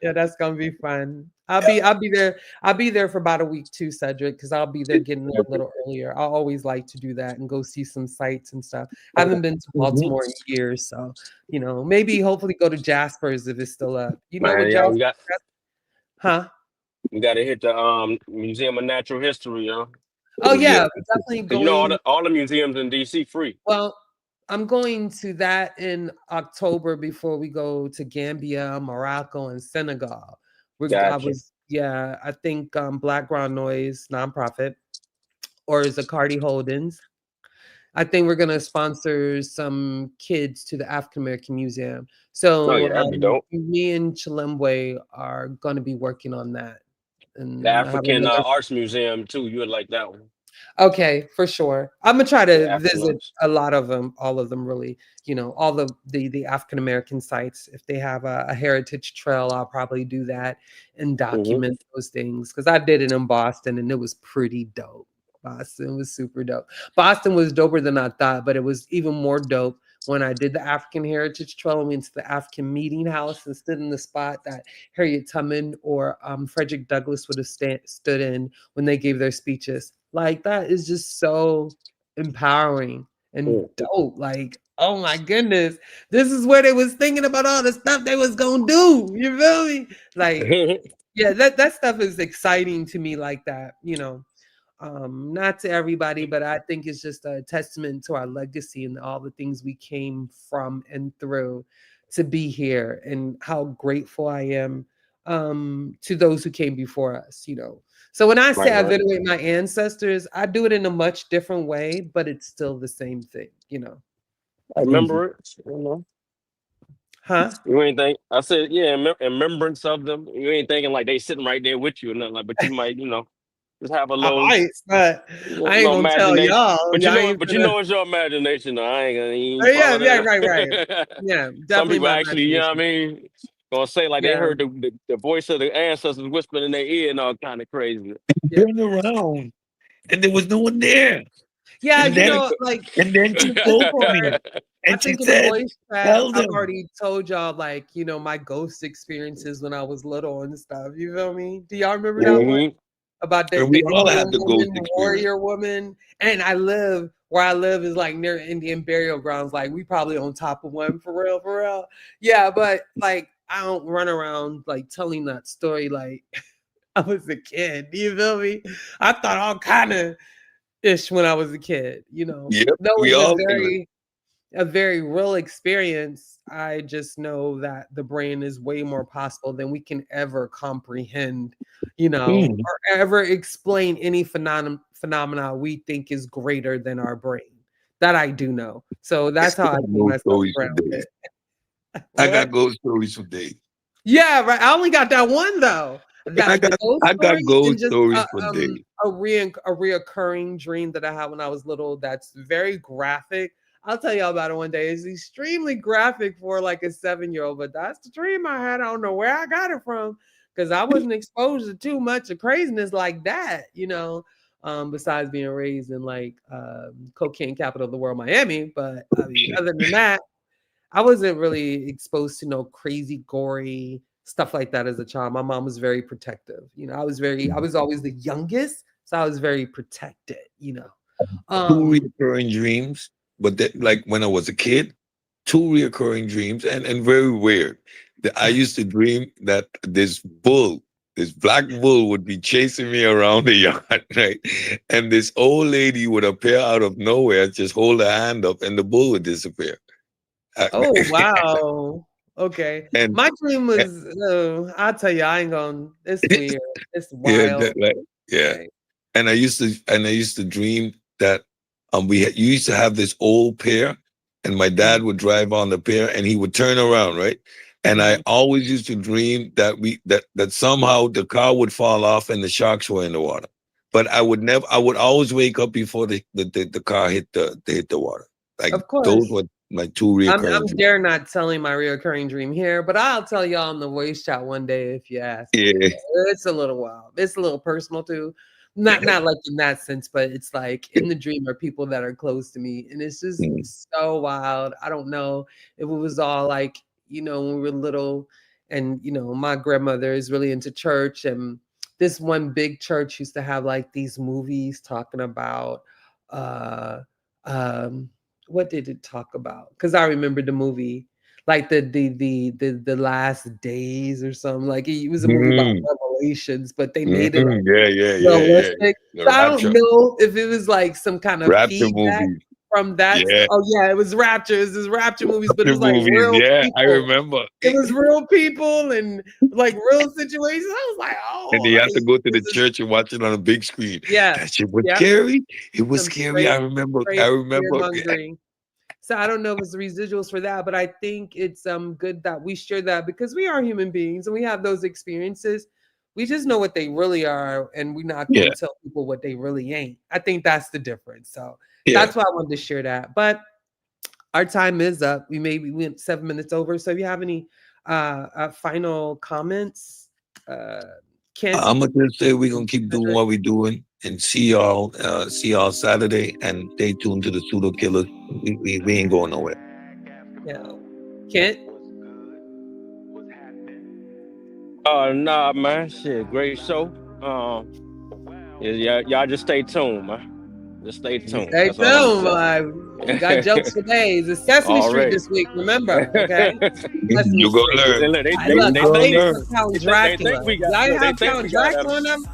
Yeah, that's gonna be fun. I'll be there. I'll be there for about a week too, Cedric, because I'll be there getting there a little earlier. I always like to do that and go see some sights and stuff. I haven't been to Baltimore in years, so maybe hopefully go to Jasper's if it's still up. What Jasper's? Huh? We got to hit the Museum of Natural History, yo. Oh yeah, definitely going. All the museums in DC free. Well, I'm going to that in October before we go to Gambia, Morocco, and Senegal. I think Black Ground Noise nonprofit, or Zacardi Holdings. I think we're gonna sponsor some kids to the African American Museum. So that'd be dope. Me and Chilembwe are gonna be working on that. And the African Arts Museum too. You would like that one. Okay, for sure. I'm gonna try to visit a lot of them, all of them really. All the African American sites. If they have a heritage trail, I'll probably do that and document those things, because I did it in Boston and it was pretty dope. Boston was super dope. Boston was doper than I thought, but it was even more dope when I did the African Heritage Trail and went to the African Meeting House and stood in the spot that Harriet Tubman or Frederick Douglass would have stood in when they gave their speeches. Like, that is just so empowering and dope. Like, oh my goodness, this is where they was thinking about all the stuff they was gonna do. You feel me? Like, yeah, that stuff is exciting to me like that, Not to everybody, but I think it's just a testament to our legacy and all the things we came from and through to be here, and how grateful I am to those who came before us, you know. So when I say Right, I right. venerate my ancestors, I do it in a much different way, but it's still the same thing, you know. I remember it. You know, Huh? you ain't think. I said, yeah, in remembrance of them. You ain't thinking like they sitting right there with you or nothing like. But you might, just have a I little, might, but I ain't little gonna tell imagination. y'all. But you Y'all know it. ain't But you gonna. know it's your imagination. Though. I ain't gonna you ain't Yeah, follow yeah, right, right. that. Yeah, Some definitely people my actually, you know what I imagination. mean, gonna say like they Yeah, heard the voice of the ancestors whispering in their ear and all kind of crazy. yeah, Turned around and there was no one there. yeah. And You then know, like and then in she the spoke to Discord, me I and she think in the said, voice chat, tell I've them. already told y'all, like, you know, my ghost experiences when I was little and stuff. You feel me? Do y'all remember that one? Hmm. About the, And the we all Indian have the ghost woman, experience. warrior woman. And I live where I live is like near Indian burial grounds. Like we probably on top of one for real, for real. Yeah, but like I don't run around like telling that story like I was a kid. You feel me? I thought all kind of ish when I was a kid, you know. Yep, That we was all do it. a very real experience. I just know that the brain is way more possible than we can ever comprehend, you know, Mm. or ever explain any phenomena we think is greater than our brain. That I do know. So I that's how still I got keep ghost myself stories for days. grounded. I got What? ghost stories for days. Yeah, right. I only got that one though. I That the got ghost I got story and ghost just stories for days. a reoccurring dream that I had when I was little. That's very graphic. I'll tell y'all about it one day. It's extremely graphic for like a 7-year-old, but that's the dream I had. I don't know where I got it from because I wasn't exposed to too much of craziness like that, you know. Besides being raised in like cocaine capital of the world, Miami. But I mean, other than that, I wasn't really exposed to no crazy, gory stuff like that as a child. My mom was very protective. You know, I was always the youngest, so I was very protected, you know. Two Um, reoccurring dreams, but that, like when I was a kid, two reoccurring dreams, and very weird. I used to dream that this black bull, would be chasing me around the yard, right? And this old lady would appear out of nowhere, just hold her hand up, and the bull would disappear. Uh, oh wow. Okay. and, My dream and was I'll tell you, I ain't gonna it's weird. It's yeah, wild. yeah. Right. And I used to dream that you used to have this old pair, and my Mhm, dad would drive on the pair, and he would turn around, right? And I mhm. always used to dream that that somehow the car would fall off and the sharks were in the water. But I would always wake up before the car hit the water. Like Of those course. were my two I'm reoccurring dreams. dare not telling my reoccurring dream here, but I'll tell y'all in the voice chat one day if you ask me. Yeah. It's a little wild. It's a little personal too. Yeah. Not like in that sense, but it's like in the dream are people that are close to me. And it's just Mm. so wild. I don't know if it was all like, you know, when we were little and you know, my grandmother is really into church, and this one big church used to have like these movies talking about uh um what did it talk about? Because I remember the movie, like the last days or something. Like it was a movie about Mm. revelations, but they made it Mm. like Yeah, yeah, yeah, yeah. realistic. The So I don't rapture, know if it was like some kind of rapture feedback movies. from that. Yeah, Oh yeah, it was Rapture. It was this Rapture movies, but it rapture was like movies. real Yeah, I people. remember. It was real people and like real situations. I was like, And oh, you have to like go to this the is church and watch it on a big screen. yeah, That shit was yeah, scary. It was some scary. I straight remember. I straight fear remember. mongering. So I don't know if it's the residuals for that, but I think it's good that we share that because we are human beings and we have those experiences. We just know what they really are, and we're not going Yeah, to tell people what they really ain't. I think that's the difference. So yeah. that's why I wanted to share that. But our time is up. We went 7 minutes over. So if you have any final comments, uh, Kent. I'm gonna just say we're gonna keep doing what we're doing and see y'all Saturday and stay tuned to the pseudo killers. We ain't going nowhere. Yeah, Kent. Nah, man. Shit, great show. Yeah, y'all just stay tuned, man. Just stay tuned. Stay That's all I'm tuned. gonna We got say. jokes for days. It's Sesame Street Already. this week. Remember, okay? Sesame You gonna Street. Listen, learn. look, I You look. they I gonna think think we're learn. Count they think Dracula. we got Y'all look, they have think Count we got Dracula in them?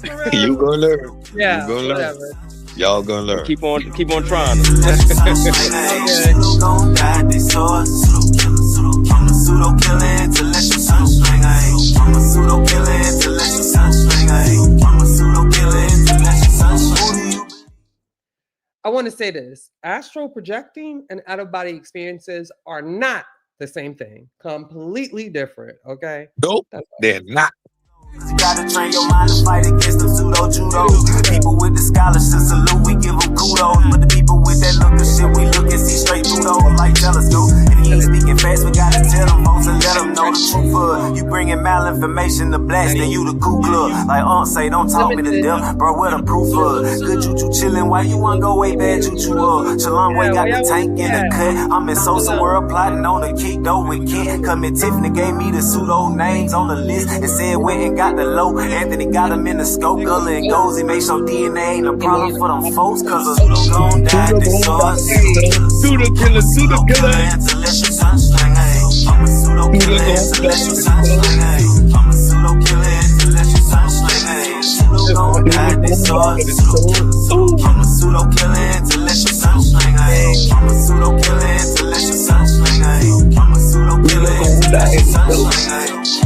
For real? You gonna learn. Yeah, You gonna learn. whatever. Y'all gonna learn. Keep on trying. Okay. I want to say this: astral projecting and out of body experiences are not the same thing. Completely different. Okay. Nope, they're not. You gotta train your mind to fight against them pseudo judo. People with the scholarship salute, we give them kudos. But the people with that look of shit, we look and see straight through those like telescope. If he ain't speaking fast, we gotta tell them folks and let them know the truth of. You bringing malinformation to blast, then you the Ku Klux. Like say, don't talk me to death, bro, what the proof of? Good choo-choo chillin', why you wanna go way bad choo-choo up? Shalom way got the tank in the cut. I'm in Sosa world plotting on the kick though with Kent. Come and Tiffany gave me the pseudo names on the list and said went and got the low. Anthony got him in the scope, Gullah and Gozy. Make sure DNA ain't a problem for them folks, cause a pseudo gon' die this source. Pseudo killer, pseudo killer. Intellectual sunsling, hey. I'm a pseudo killer, intellectual sunsling, hey. I'm a pseudo killer, intellectual sunsling, hey. Pseudo gon' die this source. I'm a pseudo killer, intellectual sunsling, hey. I'm a pseudo killer, intellectual sunsling, hey. I'm a pseudo killer, intellectual sunsling, hey.